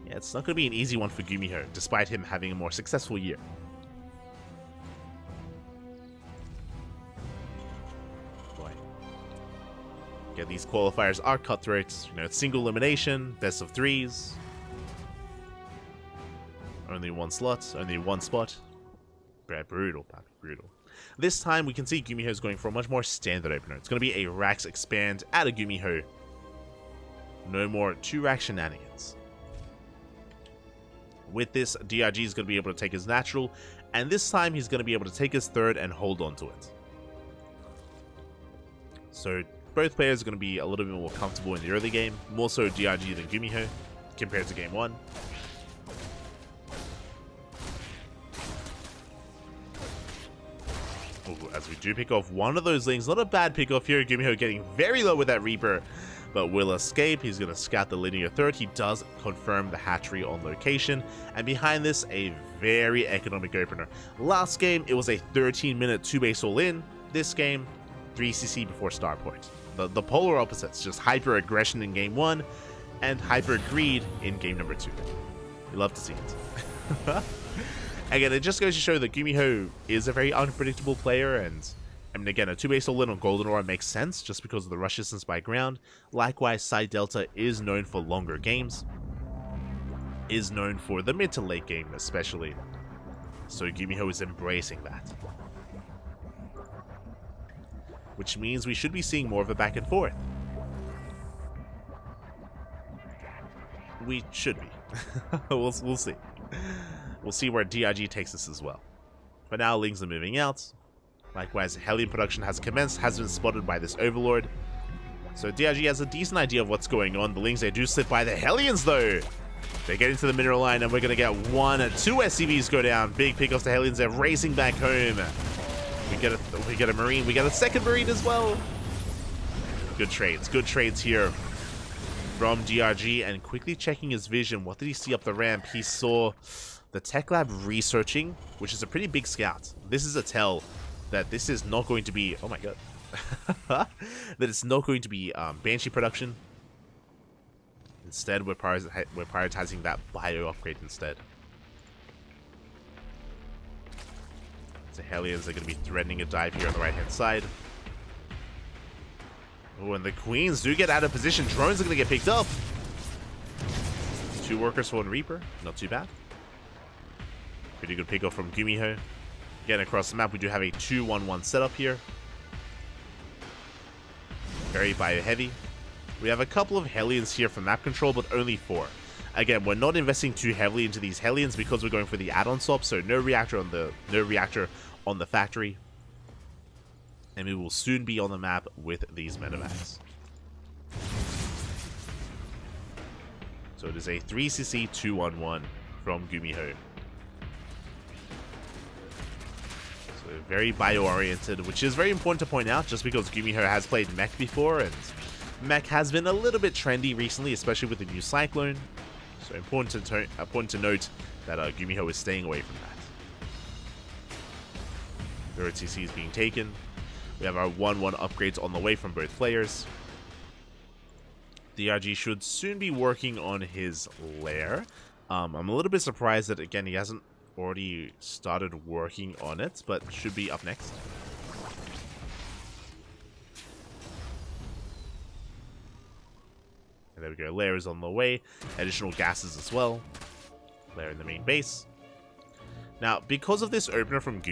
yeah, it's not going to be an easy one for Gumiho, despite him having a more successful year. Yeah, these qualifiers are cutthroats. You know, it's single elimination, best of 3s. Only 1 slot, only 1 spot. Brutal, brutal. This time we can see Gumiho is going for a much more standard opener. It's going to be a Rax expand at a Gumiho. No more 2-rack shenanigans. With this, DRG is going to be able to take his natural, and this time he's going to be able to take his 3rd and hold on to it. So both players are going to be a little bit more comfortable in the early game, more so DRG than Gumiho compared to game 1. Ooh, as we do pick off one of those links, not a bad pick off here. Gumiho getting very low with that Reaper, but will escape. He's going to scout the linear 3rd. He does confirm the hatchery on location, and behind this, a very economic opener. Last game, it was a 13-minute 2-base all-in. This game, 3cc before start point. The polar opposites, just hyper aggression in game 1 and hyper greed in game number 2. We love to see it. Again, it just goes to show that Gumiho is a very unpredictable player, and I mean, again, a 2-base all-in on Golden Aura makes sense just because of the rush distance by ground. Likewise, Site Delta is known for longer games, is known for the mid to late game especially, so Gumiho is embracing that. Which means we should be seeing more of a back and forth. We should be. we'll see. We'll see where DRG takes us as well. For now, Lings are moving out. Likewise, Hellion production has commenced, has been spotted by this Overlord. So DRG has a decent idea of what's going on. The Lings, they do slip by the Hellions though. They get into the mineral line, and we're going to get 1 and 2 SCVs go down. Big pickoffs to Hellions. They're racing back home. We get a Marine. We get a 2nd Marine as well. Good trades here from DRG. And quickly checking his vision, what did he see up the ramp? He saw the Tech Lab researching, which is a pretty big scout. This is a tell that this is not going to be, oh my god, that it's not going to be Banshee production. Instead, we're prioritizing that bio upgrade instead. So Hellions are going to be threatening a dive here on the right-hand side. Oh, and the queens do get out of position. Drones are going to get picked up. 2 workers for one Reaper. Not too bad. Pretty good pickoff from Gumiho. Again, across the map, we do have a 2-1-1 setup here. Very bio-heavy. We have a couple of Hellions here for map control, but only 4. Again, we're not investing too heavily into these Hellions because we're going for the add-on swap, so no reactor on the factory. And we will soon be on the map with these medevacs. So it is a 3cc 2-1-1 from Gumiho. So very bio-oriented, which is very important to point out just because Gumiho has played mech before, and mech has been a little bit trendy recently, especially with the new Cyclone. So important to note that Gumiho is staying away from that. Third CC is being taken. We have our 1-1 upgrades on the way from both players. DRG should soon be working on his lair. I'm a little bit surprised that, again, he hasn't already started working on it, but should be up next. And there we go. Lair is on the way. Additional gases as well. Lair in the main base. Now, because of this opener from from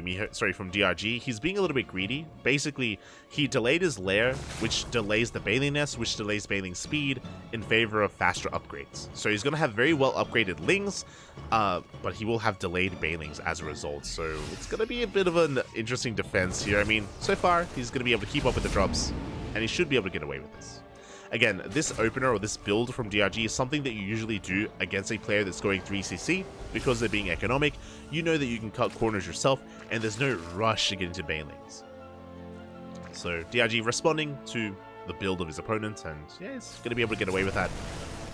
DRG, he's being a little bit greedy. Basically, he delayed his lair, which delays the bathing nest, which delays bathing speed in favor of faster upgrades. So he's going to have very well upgraded lings, but he will have delayed bathings as a result. So it's going to be a bit of an interesting defense here. I mean, so far, he's going to be able to keep up with the drops, and he should be able to get away with this. Again, this opener or this build from DRG is something that you usually do against a player that's going 3cc because they're being economic. You know that you can cut corners yourself, and there's no rush to get into banelings. So DRG responding to the build of his opponent, and yeah, he's going to be able to get away with that.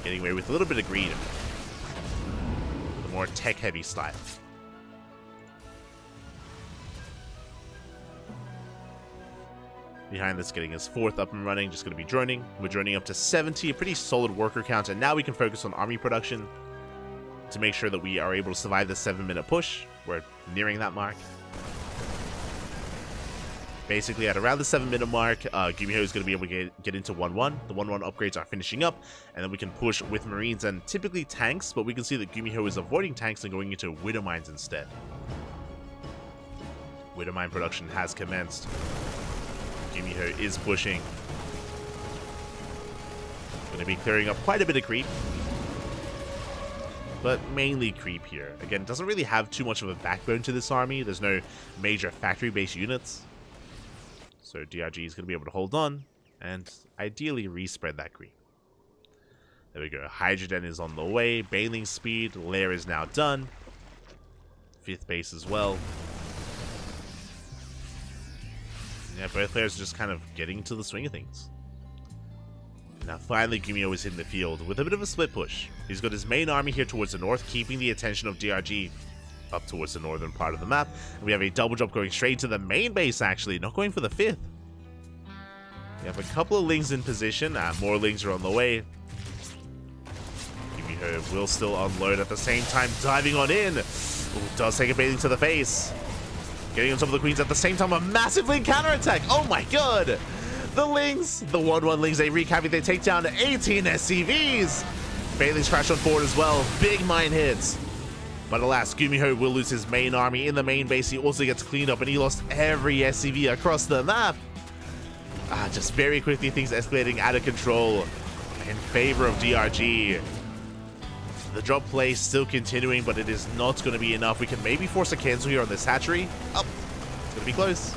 Getting away with a little bit of greed. The more tech-heavy style. Behind this, getting his 4th up and running, just going to be droning. We're droning up to 70, a pretty solid worker count, and now we can focus on army production to make sure that we are able to survive the 7-minute push. We're nearing that mark. Basically, at around the 7-minute mark, Gumiho is going to be able to get into 1-1. The 1-1 upgrades are finishing up, and then we can push with Marines and typically tanks, but we can see that Gumiho is avoiding tanks and going into Widow Mines instead. Widow Mine production has commenced. Gumiho is pushing. Going to be clearing up quite a bit of creep. But mainly creep here. Again, doesn't really have too much of a backbone to this army. There's no major factory-based units. So DRG is going to be able to hold on and ideally respread that creep. There we go. Hydrogen is on the way. Bailing speed. Lair is now done. 5th base as well. Yeah, both players are just kind of getting to the swing of things. Now finally Gumiho is in the field with a bit of a split push. He's got his main army here towards the north, keeping the attention of DRG up towards the northern part of the map. And we have a double jump going straight to the main base, actually, not going for the 5th. We have a couple of lings in position. More lings are on the way. Gumiho will still unload at the same time, diving on in. Ooh, does take a bathing to the face. Getting on top of the queens at the same time, a massive ling counterattack. Oh my god! The lings, the 1-1 lings, they wreak havoc. They take down 18 SCVs. Bailey's crash on forward as well. Big mine hits. But alas, Gumiho will lose his main army in the main base. He also gets cleaned up, and he lost every SCV across the map. Just very quickly, things escalating out of control in favor of DRG. The drop play still continuing, but it is not going to be enough. We can maybe force a cancel here on this hatchery. Oh, it's going to be close.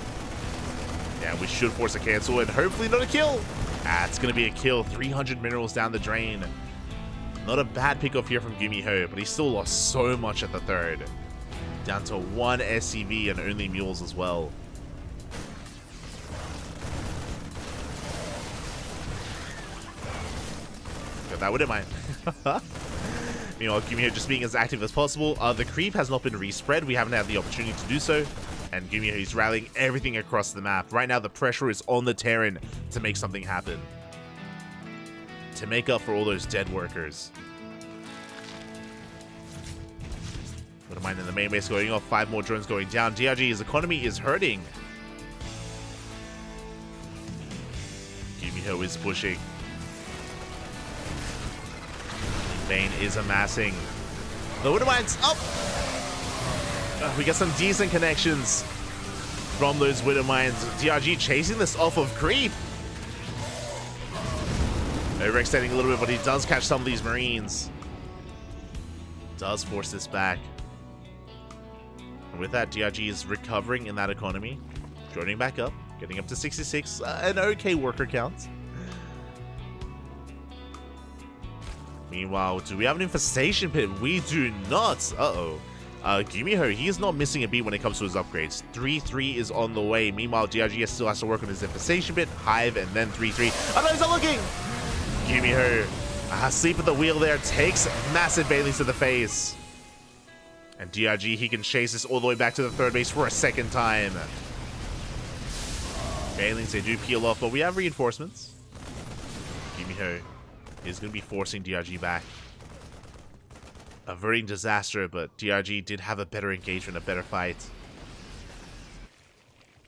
Yeah, we should force a cancel and hopefully not a kill. It's going to be a kill. 300 minerals down the drain. Not a bad pickoff here from Gumiho, but he still lost so much at the 3rd. Down to 1 SCV and only mules as well. Got that, wouldn't mind. Meanwhile, Gumiho just being as active as possible. The creep has not been respread. We haven't had the opportunity to do so. And Gumiho is rallying everything across the map. Right now, the pressure is on the Terran to make something happen. To make up for all those dead workers. Wouldn't mind in the main base going off. 5 more drones going down. DRG's economy is hurting. Gumiho is pushing. Bane is amassing. The Widow Mines up! We got some decent connections from those Widow Mines. DRG chasing this off of creep. Overextending a little bit, but he does catch some of these Marines. Does force this back. And with that, DRG is recovering in that economy. Joining back up. Getting up to 66. An okay worker count. Meanwhile, do we have an infestation pit? We do not. Uh-oh. Gumiho, he is not missing a beat when it comes to his upgrades. 3-3 is on the way. Meanwhile, DRG still has to work on his infestation pit, Hive, and then 3-3. Oh no, he's not looking! Gumiho, asleep at the wheel there, takes massive Banelings to the face. And DRG, he can chase this all the way back to the third base for a second time. Banelings, they do peel off, but we have reinforcements. Gumiho is going to be forcing DRG back. Averting disaster, but DRG did have a better engagement, a better fight.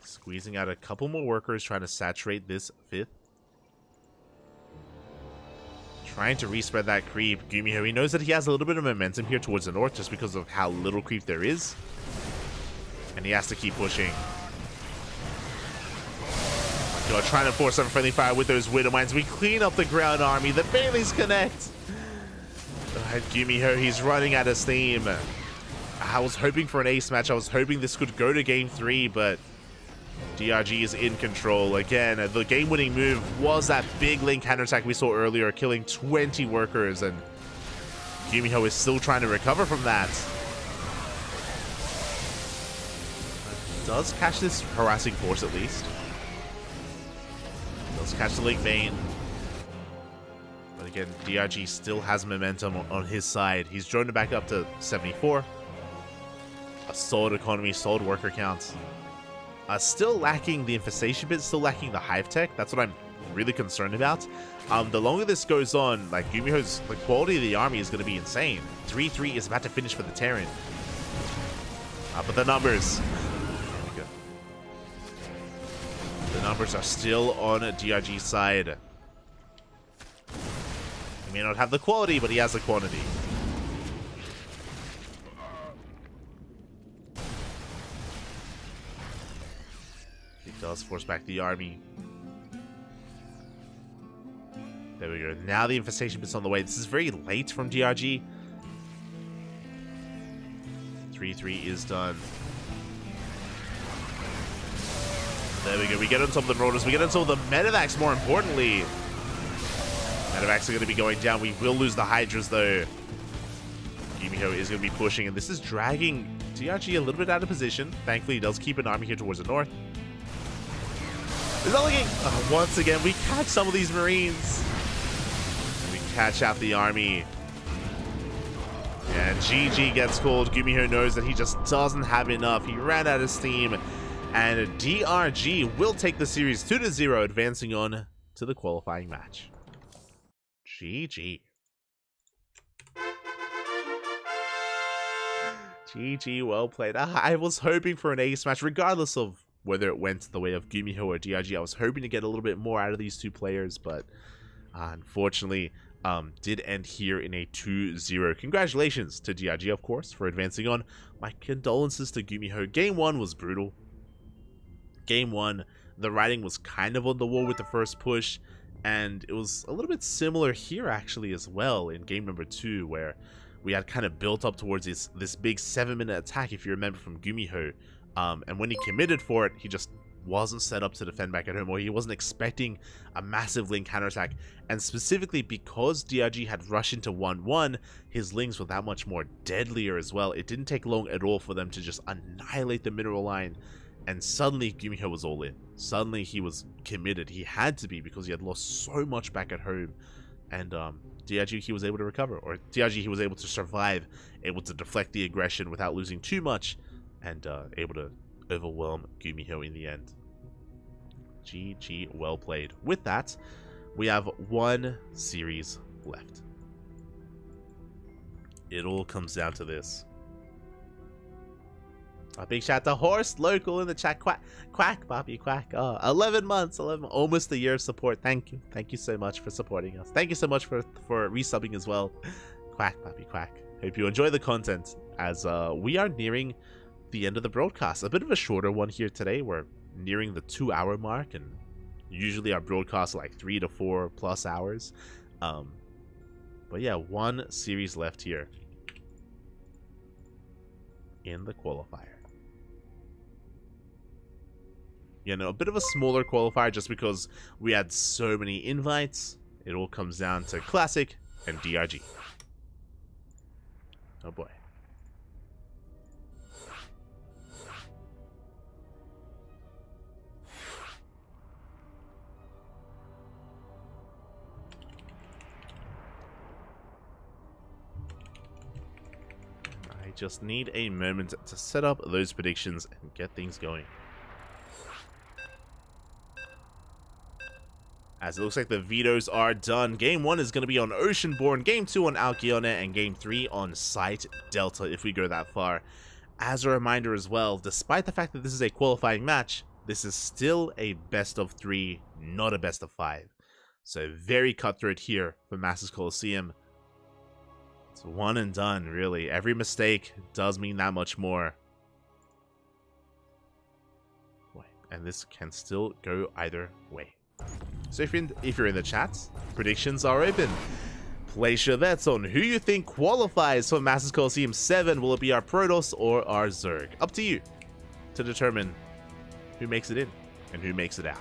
Squeezing out a couple more workers, trying to saturate this fifth. Trying to respread that creep. Gumiho, he knows that he has a little bit of momentum here towards the north just because of how little creep there is. And he has to keep pushing. Oh my god, trying to force some friendly fire with those Widow Mines. We clean up the ground army. The Banelings connect. Gumiho, he's running out of steam. I was hoping for an ace match. I was hoping this could go to game 3, but DRG is in control. Again, the game-winning move was that big link counterattack we saw earlier, killing 20 workers, and Gumiho is still trying to recover from that. Does catch this harassing force at least. Does catch the link vein. But again, DRG still has momentum on his side. He's joined it back up to 74. A solid economy, solid worker count. Still lacking the infestation bit, still lacking the hive tech. That's what I'm really concerned about. The longer this goes on, like Gumiho's, the quality of the army is going to be insane. 3-3 is about to finish for the Terran. But the numbers. There we go. The numbers are still on DRG's side. He may not have the quality, but he has the quantity. He does force back the army. There we go. Now the infestation bit's on the way. This is very late from DRG. 3-3 is done. There we go. We get on top of the Marauders. We get on top of the Medivacs, more importantly. Medivacs are going to be going down. We will lose the Hydras, though. Gumiho is going to be pushing, and this is dragging DRG a little bit out of position. Thankfully, he does keep an army here towards the north. Is that looking? Once again, we catch some of these Marines. We catch out the army. And GG gets called. Gumiho knows that he just doesn't have enough. He ran out of steam. And DRG will take the series 2-0, advancing on to the qualifying match. GG. GG, well played. I was hoping for an ace match, regardless of whether it went the way of Gumiho or DRG. I was hoping to get a little bit more out of these two players, but unfortunately, did end here in a 2-0. Congratulations to DRG, of course, for advancing on. My condolences to Gumiho. Game 1 was brutal. Game 1, the writing was kind of on the wall with the first push, and it was a little bit similar here actually as well in game number 2, where we had kind of built up towards this big 7-minute attack, if you remember, from Gumiho. And when he committed for it, he just wasn't set up to defend back at home, or he wasn't expecting a massive link counterattack. And specifically because DRG had rushed into 1-1, his links were that much more deadlier as well. It didn't take long at all for them to just annihilate the mineral line. And suddenly Gumiho was all in. Suddenly he was committed. He had to be, because he had lost so much back at home. And DRG, he was able to recover. Or DRG, he was able to survive, able to deflect the aggression without losing too much, and able to overwhelm Gumiho in the end. GG, well played. With that, we have one series left. It all comes down to this. A big shout out to Horse Local in the chat. Quack, Bobby, quack. 11 months, almost a year of support. Thank you so much for supporting us. Thank you so much for resubbing as well. Quack, Bobby, quack. Hope you enjoy the content as we are nearing the end of the broadcast. A bit of a shorter one here today. We're nearing the 2-hour mark, and usually our broadcasts are like 3 to 4 plus hours. But yeah, one series left here in the qualifier. You know, a bit of a smaller qualifier just because we had so many invites. It all comes down to Classic and DRG. Oh boy. I just need a moment to set up those predictions and get things going. As it looks like the vetoes are done. Game 1 is going to be on Oceanborn, Game 2 on Alkione, and Game 3 on Site Delta, if we go that far. As a reminder as well, despite the fact that this is a qualifying match, this is still a best of 3, not a best of 5. So very cutthroat here for Masters Coliseum. It's one and done, really. Every mistake does mean that much more. And this can still go either way. So if you're in the chat, predictions are open. Place your bets on who you think qualifies for Masters Coliseum 7. Will it be our Protoss or our Zerg? Up to you to determine who makes it in and who makes it out.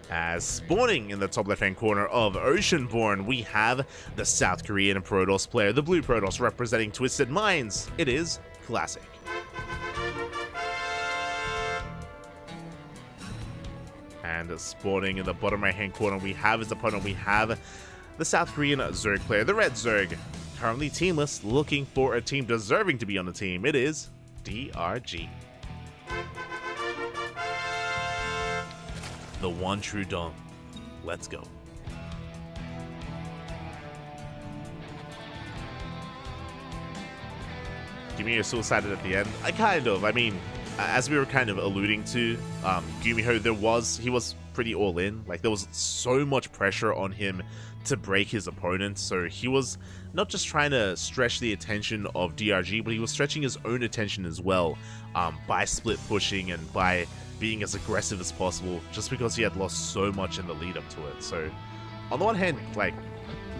As spawning in the top left-hand corner of Oceanborn, we have the South Korean Protoss player, the blue Protoss representing Twisted Minds. It is Classic. And spawning in the bottom right-hand corner, we have his opponent. We have the South Korean Zerg player, the red Zerg, currently teamless, looking for a team deserving to be on the team. It is DRG. The one true Dom. Let's go. Give me a suicided at the end. I mean, as we were kind of alluding to, Gumiho, he was pretty all in. Like, there was so much pressure on him to break his opponent, so he was not just trying to stretch the attention of DRG, but he was stretching his own attention as well, by split pushing and by being as aggressive as possible, just because he had lost so much in the lead up to it. So on the one hand, like,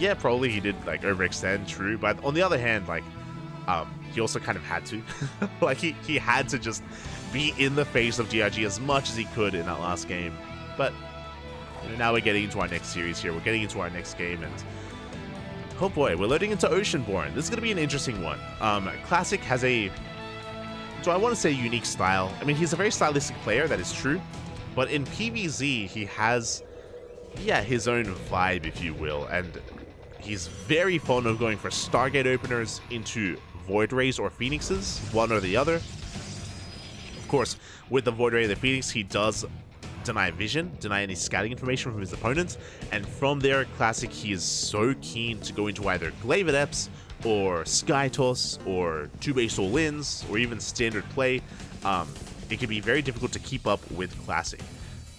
yeah, probably he did like overextend, true, but on the other hand, like, he also kind of had to. Like, he had to just be in the face of DRG as much as he could in that last game. But you know, now we're getting into our next series here. We're getting into our next game, and oh boy, we're loading into Oceanborn. This is going to be an interesting one. Classic has a, so I want to say, unique style. I mean, he's a very stylistic player, that is true. But in PvZ, he has, yeah, his own vibe, if you will. And he's very fond of going for Stargate openers into Void Rays or Phoenixes, one or the other. Of course, with the Void Ray or the Phoenix, he does deny vision, deny any scouting information from his opponents, and from there, Classic, he is so keen to go into either Glaive Adepts or Sky Toss or 2-base all-ins or even standard play. It can be very difficult to keep up with Classic.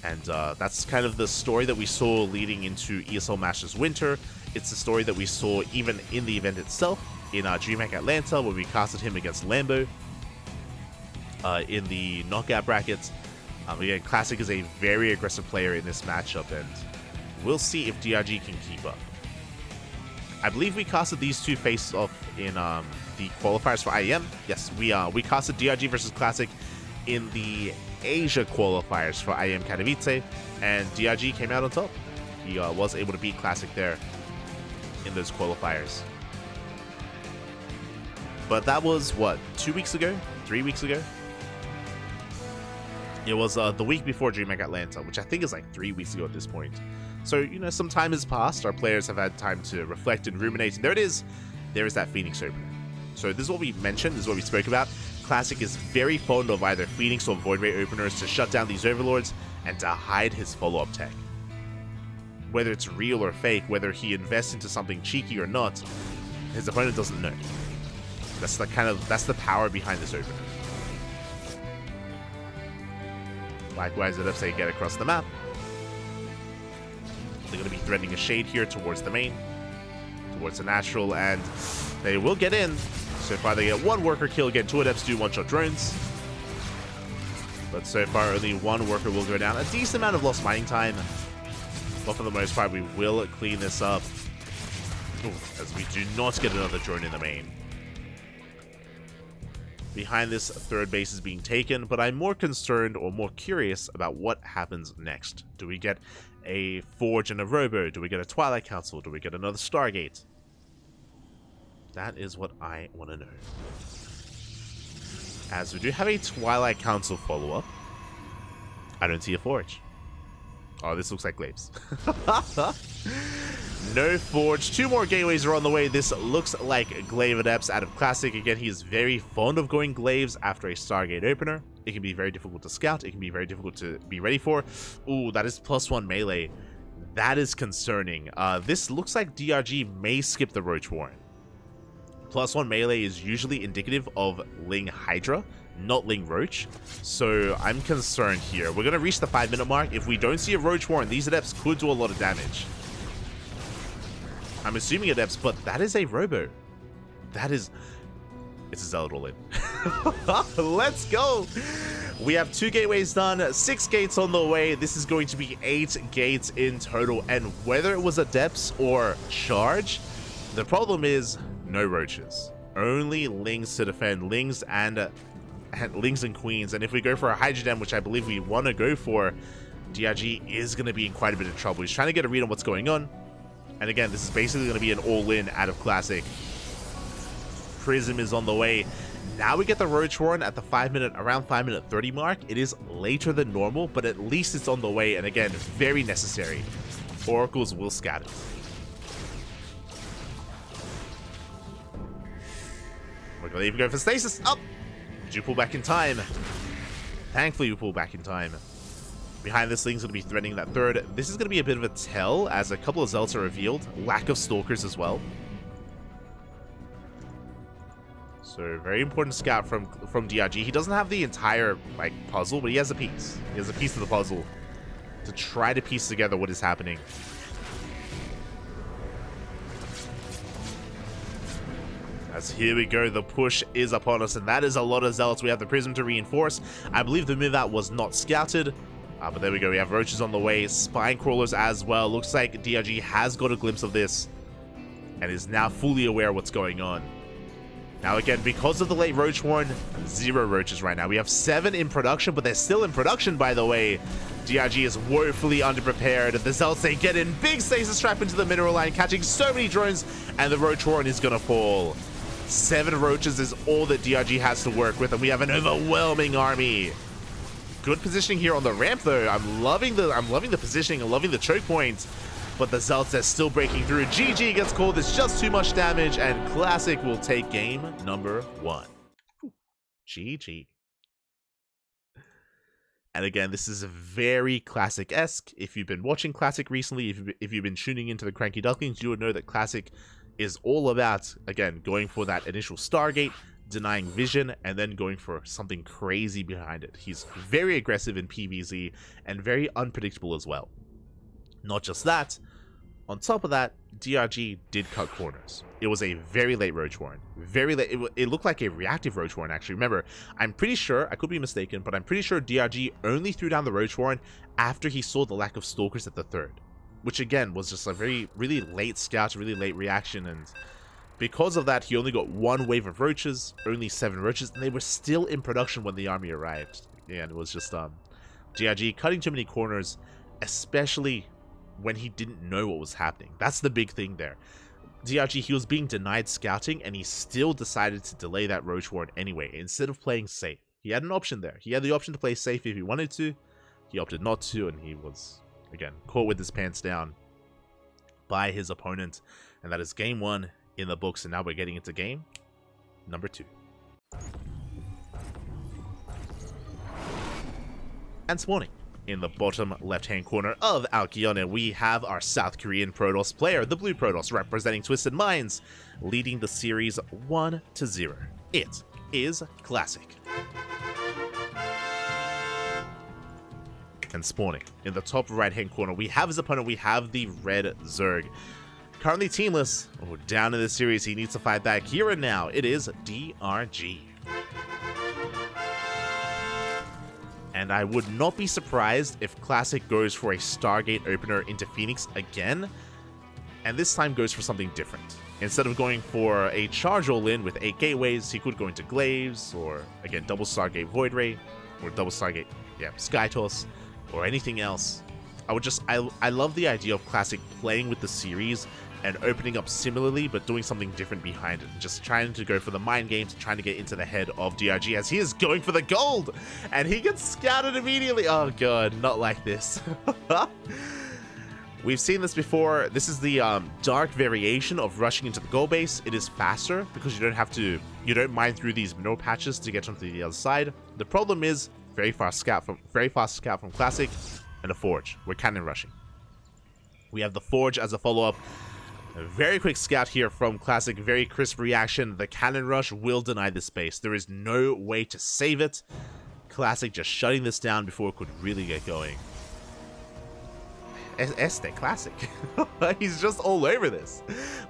And that's kind of the story that we saw leading into ESL Masters Winter. It's the story that we saw even in the event itself, in DreamHack Atlanta, where we casted him against Lambo in the knockout brackets. Again, Classic is a very aggressive player in this matchup, and we'll see if DRG can keep up. I believe we casted these two face-off in the qualifiers for IEM. Yes, we casted DRG versus Classic in the Asia qualifiers for IEM Katowice, and DRG came out on top. He was able to beat Classic there in those qualifiers. But that was, what, 2 weeks ago? 3 weeks ago? It was the week before DreamHack Atlanta, which I think is like 3 weeks ago at this point. So, you know, some time has passed. Our players have had time to reflect and ruminate. And there it is. There is that Phoenix opener. So this is what we mentioned. This is what we spoke about. Classic is very fond of either Phoenix or Void Ray openers to shut down these Overlords and to hide his follow-up tech. Whether it's real or fake, whether he invests into something cheeky or not, his opponent doesn't know. That's the power behind this opener. Likewise, it say get across the map. They're going to be threatening a shade here towards the main, towards the natural, and they will get in. So far, they get one worker kill. Again, 2 adepts do one-shot drones. But so far, only one worker will go down. A decent amount of lost mining time. But for the most part, we will clean this up. Ooh, as we do not get another drone in the main. Behind this, third base is being taken, but I'm more concerned or more curious about what happens next. Do we get a Forge and a Robo? Do we get a Twilight Council? Do we get another Stargate? That is what I want to know. As we do have a Twilight Council follow-up, I don't see a Forge. Oh, this looks like Glaives. No Forge. 2 more gateways are on the way. This looks like Glaive Adepts out of Classic. Again, he is very fond of going Glaives after a Stargate opener. It can be very difficult to scout. It can be very difficult to be ready for. Ooh, that is +1 melee. That is concerning. This looks like DRG may skip the Roach Warren. +1 melee is usually indicative of Ling Hydra, not Ling Roach. So I'm concerned here. We're going to reach the 5-minute mark. If we don't see a Roach Warren, these Adepts could do a lot of damage. I'm assuming Adepts, but that is a Robo. That is... It's a Zealot all in. Let's go! We have 2 gateways done, 6 gates on the way. This is going to be 8 gates in total. And whether it was Adepts or Charge, the problem is no Roaches. Only Lings to defend. Lings and Queens. And if we go for a Hydrodam, which I believe we want to go for, DRG is going to be in quite a bit of trouble. He's trying to get a read on what's going on. And again, this is basically going to be an all-in out of Classic. Prism is on the way. Now we get the Roach Warren at the around 5-minute 30 mark. It is later than normal, but at least it's on the way. And again, very necessary. Oracles will scatter. We're going to even go for stasis. Up! Did you pull back in time? Thankfully, you pull back in time. Behind this, Ling's going to be threatening that third. This is going to be a bit of a tell, as a couple of Zealots are revealed. Lack of Stalkers as well. So, very important scout from DRG. He doesn't have the entire, puzzle, but he has a piece. He has a piece of the puzzle to try to piece together what is happening. As here we go, the push is upon us, and that is a lot of Zealots. We have the Prism to reinforce. I believe the move out was not scouted. But there we go, we have Roaches on the way, Spine Crawlers as well. Looks like DRG has got a glimpse of this and is now fully aware of what's going on. Now again, because of the late Roach Warren, 0 Roaches right now. We have 7 in production, but they're still in production, by the way. DRG is woefully underprepared. The Zealots, they get in, big stasis trap into the mineral line, catching so many drones, and the Roach Warren is gonna fall. 7 Roaches is all that DRG has to work with, and we have an overwhelming army. Good positioning here on the ramp, though. I'm loving the positioning. I'm loving the choke point. But the Zealots are still breaking through. GG gets called. It's just too much damage, and Classic will take game number 1. GG. And again, this is very Classic-esque. If you've been watching Classic recently, if you've been tuning into the CranKy Ducklings, you would know that Classic is all about, again, going for that initial Stargate, denying vision, and then going for something crazy behind it. He's very aggressive in PvZ and very unpredictable as well. Not just that, on top of that, DRG did cut corners. It was a very late Roach Warren. Very late. It looked like a reactive Roach Warren, actually. Remember, I'm pretty sure, I could be mistaken, but I'm pretty sure DRG only threw down the Roach Warren after he saw the lack of Stalkers at the third. Which again, was just a really late scout, really late reaction, and because of that, he only got 1 wave of Roaches, only 7 Roaches, and they were still in production when the army arrived. And it was just, DRG cutting too many corners, especially when he didn't know what was happening. That's the big thing there. DRG, he was being denied scouting, and he still decided to delay that Roach Warren anyway, instead of playing safe. He had an option there. He had the option to play safe if he wanted to. He opted not to, and he was, again, caught with his pants down by his opponent. And that is game 1 in the books, and now we're getting into game number 2. And spawning in the bottom left-hand corner of Alkione, we have our South Korean Protoss player, the Blue Protoss, representing Twisted Minds, leading the series 1-0. It is Classic. And spawning in the top right-hand corner, we have his opponent. We have the red Zerg. Currently teamless. Oh, down in the series. He needs to fight back here and now. It is DRG. And I would not be surprised if Classic goes for a Stargate opener into Phoenix again. And this time goes for something different. Instead of going for a charge all-in with 8 gateways, he could go into Glaives, or again, double Stargate Void Ray, or double Stargate, yeah, Sky Toss, or anything else. I love the idea of Classic playing with the series and opening up similarly, but doing something different behind it. Just trying to go for the mind games, trying to get into the head of DRG as he is going for the gold! And he gets scouted immediately! Oh god, not like this. We've seen this before. This is the dark variation of rushing into the gold base. It is faster because you don't mine through these mineral patches to get onto the other side. The problem is very fast scout from Classic and a Forge. We're cannon rushing. We have the Forge as a follow-up. A very quick scout here from Classic, very crisp reaction. The cannon rush will deny this base. There is no way to save it. Classic just shutting this down before it could really get going. Classic. He's just all over this.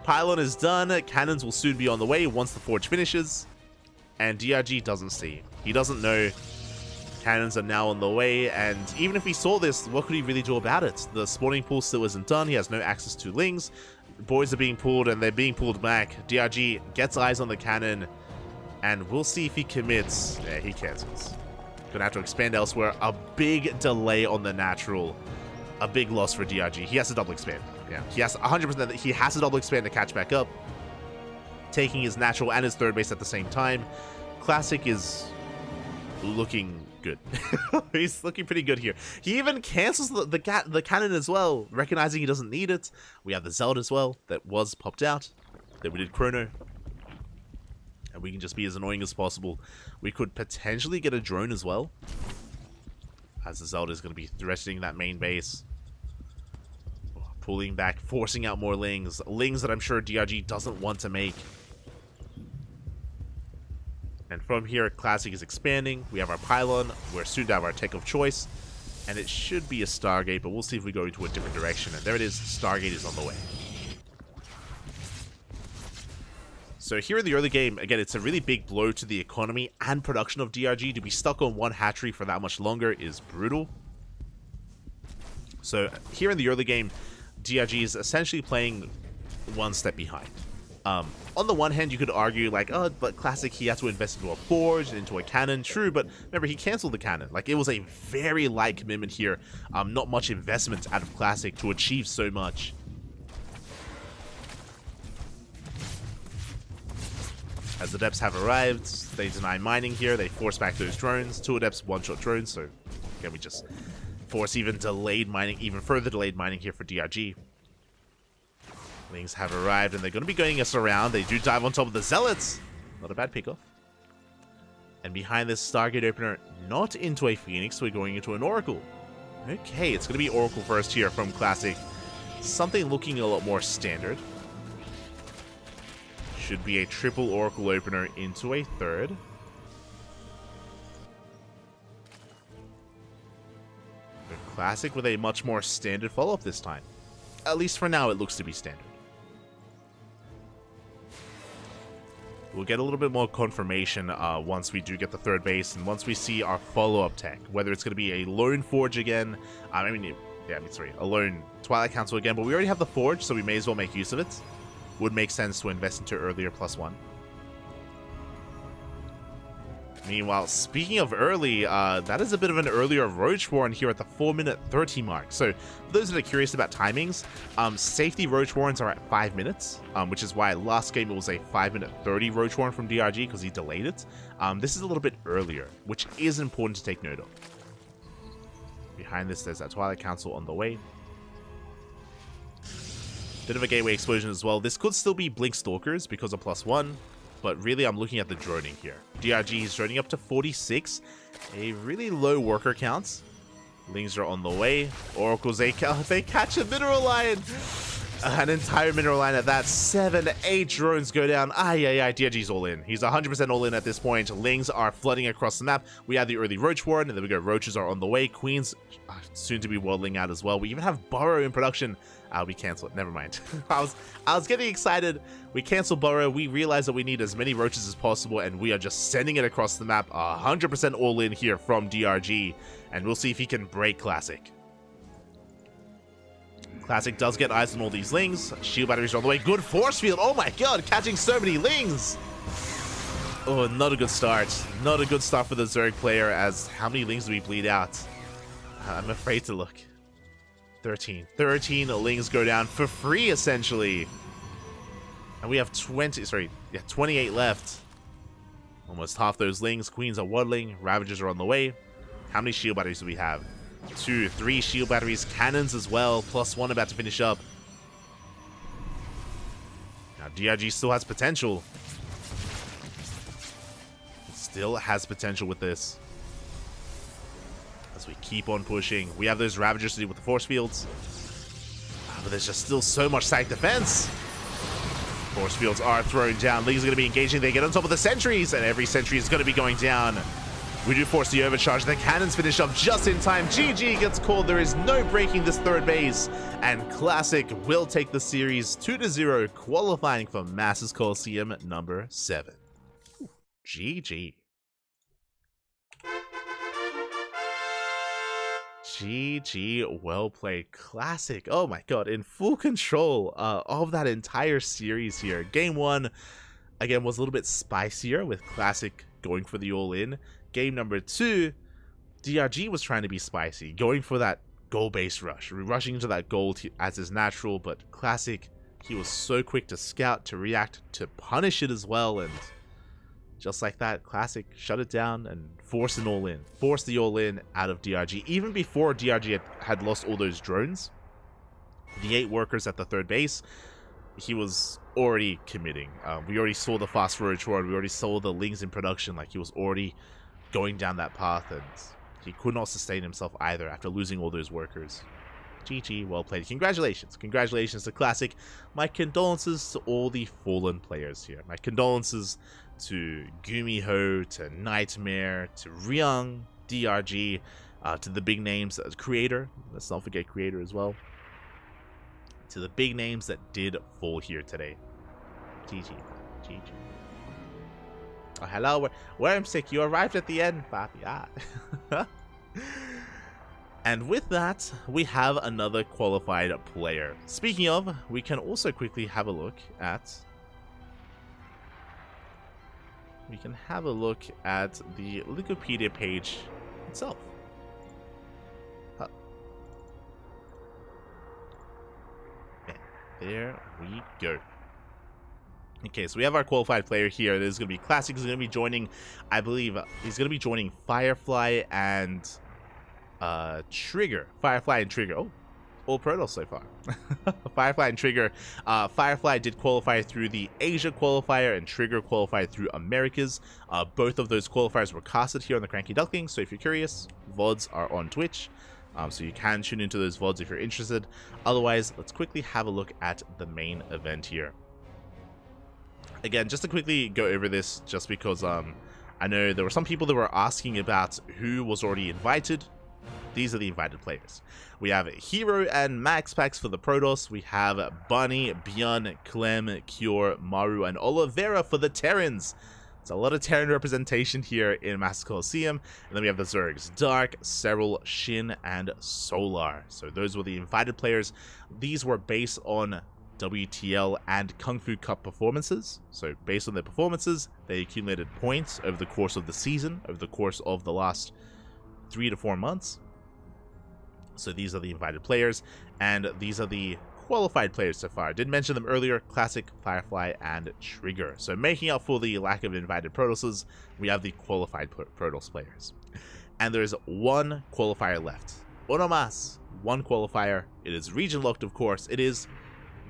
Pylon is done. Cannons will soon be on the way once the Forge finishes. And DRG doesn't see. He doesn't know. Cannons are now on the way, and even if he saw this, what could he really do about it? The spawning pool still isn't done. He has no access to Lings. Boys are being pulled, and they're being pulled back. DRG gets eyes on the cannon, and we'll see if he commits. Yeah, he cancels. Gonna have to expand elsewhere. A big delay on the natural. A big loss for DRG. He has to double expand. Yeah, he has 100%. He has to double expand to catch back up. Taking his natural and his third base at the same time. Classic is looking good. He's looking pretty good here. He even cancels the cannon as well, recognizing he doesn't need it. We have the Zealot as well that was popped out. Then we did Chrono. And we can just be as annoying as possible. We could potentially get a drone as well, as the Zealot is going to be threatening that main base. Pulling back, forcing out more Lings. Lings that I'm sure DRG doesn't want to make. And from here, Classic is expanding. We have our Pylon. We're soon to have our tech of choice. And it should be a Stargate, but we'll see if we go into a different direction. And there it is. Stargate is on the way. So here in the early game, again, it's a really big blow to the economy and production of DRG. To be stuck on one hatchery for that much longer is brutal. So here in the early game, DRG is essentially playing one step behind. On the one hand, you could argue, like, oh, but Classic, he has to invest into a Forge, into a cannon. True, but remember, he canceled the cannon. Like, it was a very light commitment here. Not much investment out of Classic to achieve so much. As the Adepts have arrived, they deny mining here. They force back those drones. 2 Adepts, one-shot drones. So, again, we just force even further delayed mining here for DRG. Lings have arrived, and they're going to be going us around. They do dive on top of the Zealots. Not a bad pickoff. And behind this Stargate opener, not into a Phoenix, we're going into an Oracle. Okay, it's going to be Oracle first here from Classic. Something looking a lot more standard. Should be a triple Oracle opener into a third. Classic with a much more standard follow-up this time. At least for now, it looks to be standard. We'll get a little bit more confirmation once we do get the third base and once we see our follow-up tech. Whether it's going to be a lone Forge again. A lone Twilight Council again. But we already have the Forge, so we may as well make use of it. Would make sense to invest into earlier +1. Meanwhile, speaking of early, that is a bit of an earlier Roach Warren here at the 4-minute 30 mark. So, for those that are curious about timings, safety Roach Warrens are at 5 minutes, which is why last game it was a 5-minute 30 Roach Warren from DRG because he delayed it. This is a little bit earlier, which is important to take note of. Behind this, there's that Twilight Council on the way. Bit of a gateway explosion as well. This could still be Blink Stalkers because of +1. But really, I'm looking at the droning here. DRG is droning up to 46. A really low worker count. Lings are on the way. Oracles, they catch a Mineral Lion. An entire mineral line at that. 7, 8 drones go down. DRG's all in. He's 100% all in at this point. Lings are flooding across the map. We have the early Roach Warren, and there we go. Roaches are on the way. Queens are soon to be worldling out as well. We even have Burrow in production. We cancel it. Never mind. I was getting excited. We cancel Burrow. We realize that we need as many roaches as possible, and we are just sending it across the map. 100% all in here from DRG, and we'll see if he can break Classic. Classic does get eyes on all these Lings. Shield batteries are on the way. Good force field. Oh my god, catching so many Lings. Oh, not a good start. Not a good start for the Zerg player, as how many Lings do we bleed out? I'm afraid to look. 13 Lings go down for free, essentially. And we have 28 left. Almost half those Lings. Queens are waddling. Ravagers are on the way. How many shield batteries do we have? 2, 3 shield batteries. Cannons as well. +1 about to finish up. Now, DRG still has potential. It still has potential with this. As we keep on pushing. We have those Ravagers to do with the force fields. But there's just still so much stack defense. Force fields are thrown down. Lings are going to be engaging. They get on top of the sentries, and every sentry is going to be going down. We do force the overcharge. The cannons finish up just in time. GG gets called. There is no breaking this third base. And Classic will take the series 2-0, qualifying for Masters Coliseum number 7. GG. GG, well played. Classic, oh my god, in full control of that entire series here. Game 1, again, was a little bit spicier with Classic going for the all-in. Game number 2, DRG was trying to be spicy, going for that goal-based rush, rushing into that goal as is natural, but Classic, he was so quick to scout, to react, to punish it as well, and just like that, Classic shut it down and forced an all-in. Forced the all-in out of DRG. Even before DRG had lost all those drones, the 8 workers at the third base, he was already committing. We already saw the fast Roach Warren. We already saw the Lings in production. Like, he was already going down that path, and he could not sustain himself either after losing all those workers. GG, well played. Congratulations. Congratulations to Classic. My condolences to all the fallen players here. My condolences to Gumiho, to Nightmare, to Ryung, DRG, to the big names, Creator. Let's not forget Creator as well. To the big names that did fall here today. GG. GG. Oh, hello. Wormsick, you arrived at the end, Papi. Ah. And with that, we have another qualified player. Speaking of, we can also quickly have a look at... We can have a look at the Wikipedia page itself. And there we go. Okay, so we have our qualified player here. This is going to be Classic. He's going to be joining, I believe, he's going to be joining Firefly and Trigger. Firefly and Trigger. Oh, all Protoss so far. Firefly and Trigger. Firefly did qualify through the Asia qualifier, and Trigger qualified through Americas. Both of those qualifiers were casted here on the CranKy Ducklings, so if you're curious, VODs are on Twitch. So you can tune into those VODs if you're interested. Otherwise, let's quickly have a look at the main event here. Again, just to quickly go over this, just because I know there were some people that were asking about who was already invited. These are the invited players. We have Hero and Max Packs for the Protoss. We have Bunny, Bjorn, Clem, Cure, Maru, and Oliveira for the Terrans. It's a lot of Terran representation here in Master Coliseum. And then we have the Zergs, Dark, Serral, Shin, and Solar. So those were the invited players. These were based on WTL and Kung Fu Cup performances. So based on their performances, they accumulated points over the course of the season, over the course of the last 3 to 4 months. So these are the invited players, and these are the qualified players so far. I did mention them earlier: Classic, Firefly, and Trigger. So making up for the lack of invited Protosses, we have the qualified Protoss players. And there's one qualifier left. Uno más. One qualifier. It is region locked, of course. It is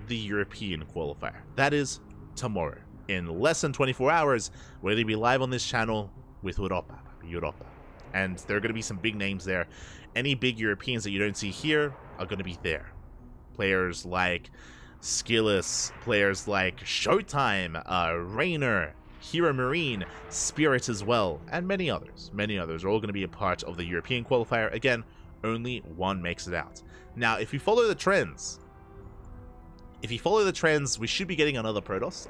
the European qualifier. That is tomorrow. In less than 24 hours, we're going to be live on this channel with Europa. And there are going to be some big names there. Any big Europeans that you don't see here are going to be there. Players like skillless players like Showtime, Rainer, Hero Marine, Spirit as well, and many others. Many others are all going to be a part of the European qualifier. Again, only one makes it out. Now, if you follow the trends, we should be getting another Protoss.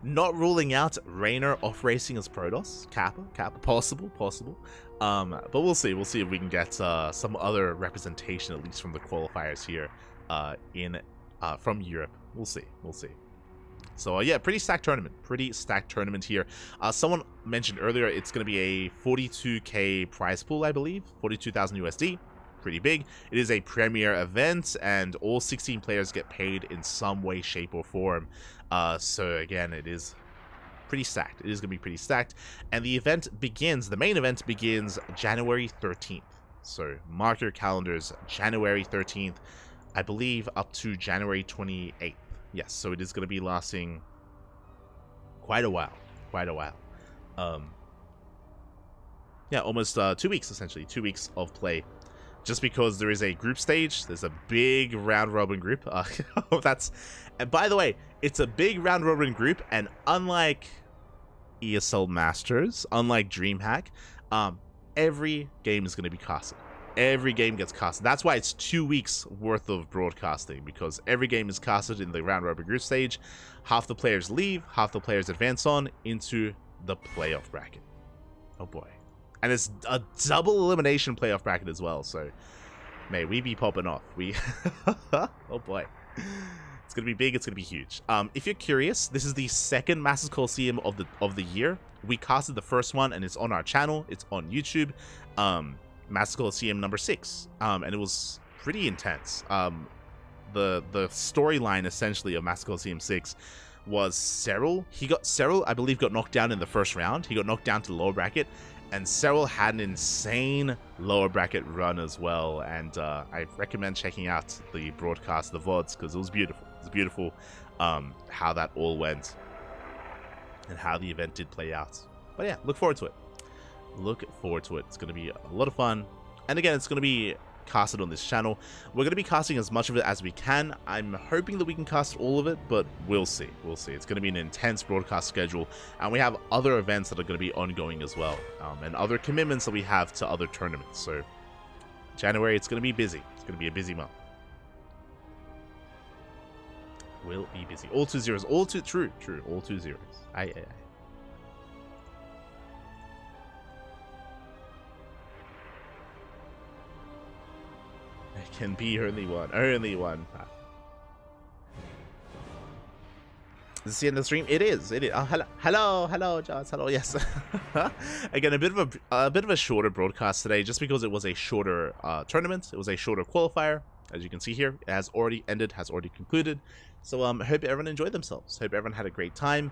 Not ruling out Rainer off racing as Protoss. Kappa, possible. But we'll see. We'll see if we can get some other representation, at least from the qualifiers here, from Europe. We'll see. So yeah, pretty stacked tournament here. Someone mentioned earlier it's going to be a 42k prize pool, I believe, 42,000 USD. Pretty big. It is a premier event, and all 16 players get paid in some way, shape, or form. So again, it is pretty stacked. It is going to be pretty stacked, and the main event begins January 13th. So mark your calendars, January 13th, I believe, up to January 28th. Yes, so it is going to be lasting quite a while. Yeah, almost 2 weeks, essentially. 2 weeks of play. Just because there is a group stage, there's a big round robin group. And by the way, it's a big round robin group, and unlike ESL Masters, unlike DreamHack, every game is going to be casted. Every game gets casted. That's why it's 2 weeks worth of broadcasting, because every game is casted in the round robin group stage. Half the players leave, half the players advance on into the playoff bracket. Oh boy. And it's a double elimination playoff bracket as well, so may we be popping off. Oh boy. It's gonna be big, it's gonna be huge. If you're curious, this is the second Masters Coliseum of the year. We casted the first one, and it's on our channel, it's on YouTube. Masters Coliseum number 6. And it was pretty intense. The storyline essentially of Masters Coliseum 6 was Cyril. Cyril, I believe, got knocked down in the first round. He got knocked down to the lower bracket. And Cyril had an insane lower bracket run as well, and I recommend checking out the broadcast, the VODs, because it was beautiful. It was beautiful how that all went and how the event did play out. But yeah, look forward to it. It's going to be a lot of fun. And again, it's going to be casted on this channel. We're going to be casting as much of it as we can. I'm hoping that we can cast all of it, but we'll see. It's going to be an intense broadcast schedule, and we have other events that are going to be ongoing as well, and other commitments that we have to other tournaments. So January, it's going to be busy. It's going to be a busy month. Will be busy. All 2 zeros. All 2 true. All 2 zeros. Aye. Can be only one. Is this the end of the stream? It is. Oh, hello, Josh. Hello, yes. Again, a bit of a shorter broadcast today, just because it was a shorter tournament. It was a shorter qualifier, as you can see here. It has already ended, has already concluded. So I hope everyone enjoyed themselves. Hope everyone had a great time.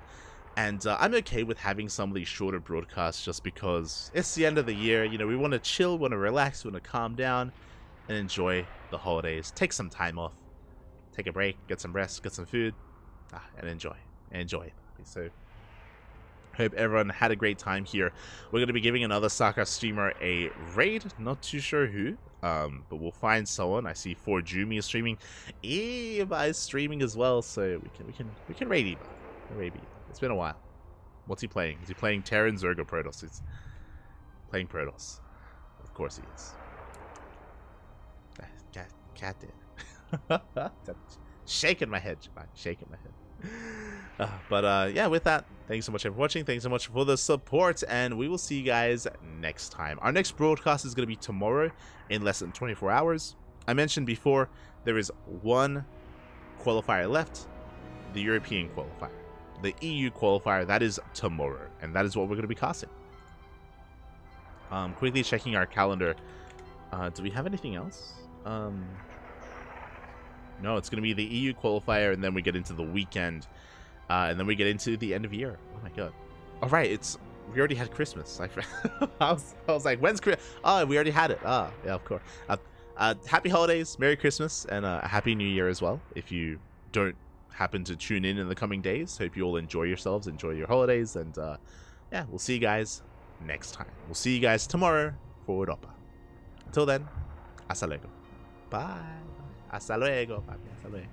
And I'm okay with having some of these shorter broadcasts, just because it's the end of the year. You know, we want to chill, want to relax, we want to calm down and enjoy the holidays. Take some time off, take a break, get some rest, get some food, and enjoy. So hope everyone had a great time here. We're going to be giving another StarCraft streamer a raid. Not too sure who, but we'll find someone. I see 4Jumi is streaming. Eva is streaming as well, so we can raid Eva. It's been a while. What's he playing? Is he playing Terran, Zerg, or Protoss? He's playing Protoss. Of course he is. Cat did. Shaking my head, Javon. Shaking my head. But yeah, with that, thanks so much for watching. Thanks so much for the support, and we will see you guys next time. Our next broadcast is going to be tomorrow in less than 24 hours. I mentioned before, there is one qualifier left, the European qualifier. The EU qualifier, that is tomorrow, and that is what we're going to be casting. Quickly checking our calendar. Do we have anything else? No, it's going to be the EU qualifier, and then we get into the weekend, and then we get into the end of year. Oh my god. All right, we already had Christmas. I was like, when's Christmas? Oh, we already had it. Yeah, of course. Happy holidays, Merry Christmas, and a Happy New Year as well. If you don't happen to tune in the coming days, hope you all enjoy yourselves, enjoy your holidays, and yeah, we'll see you guys next time. We'll see you guys tomorrow for Europa. Until then, hasta luego. Bye. Hasta luego, papi. Hasta luego.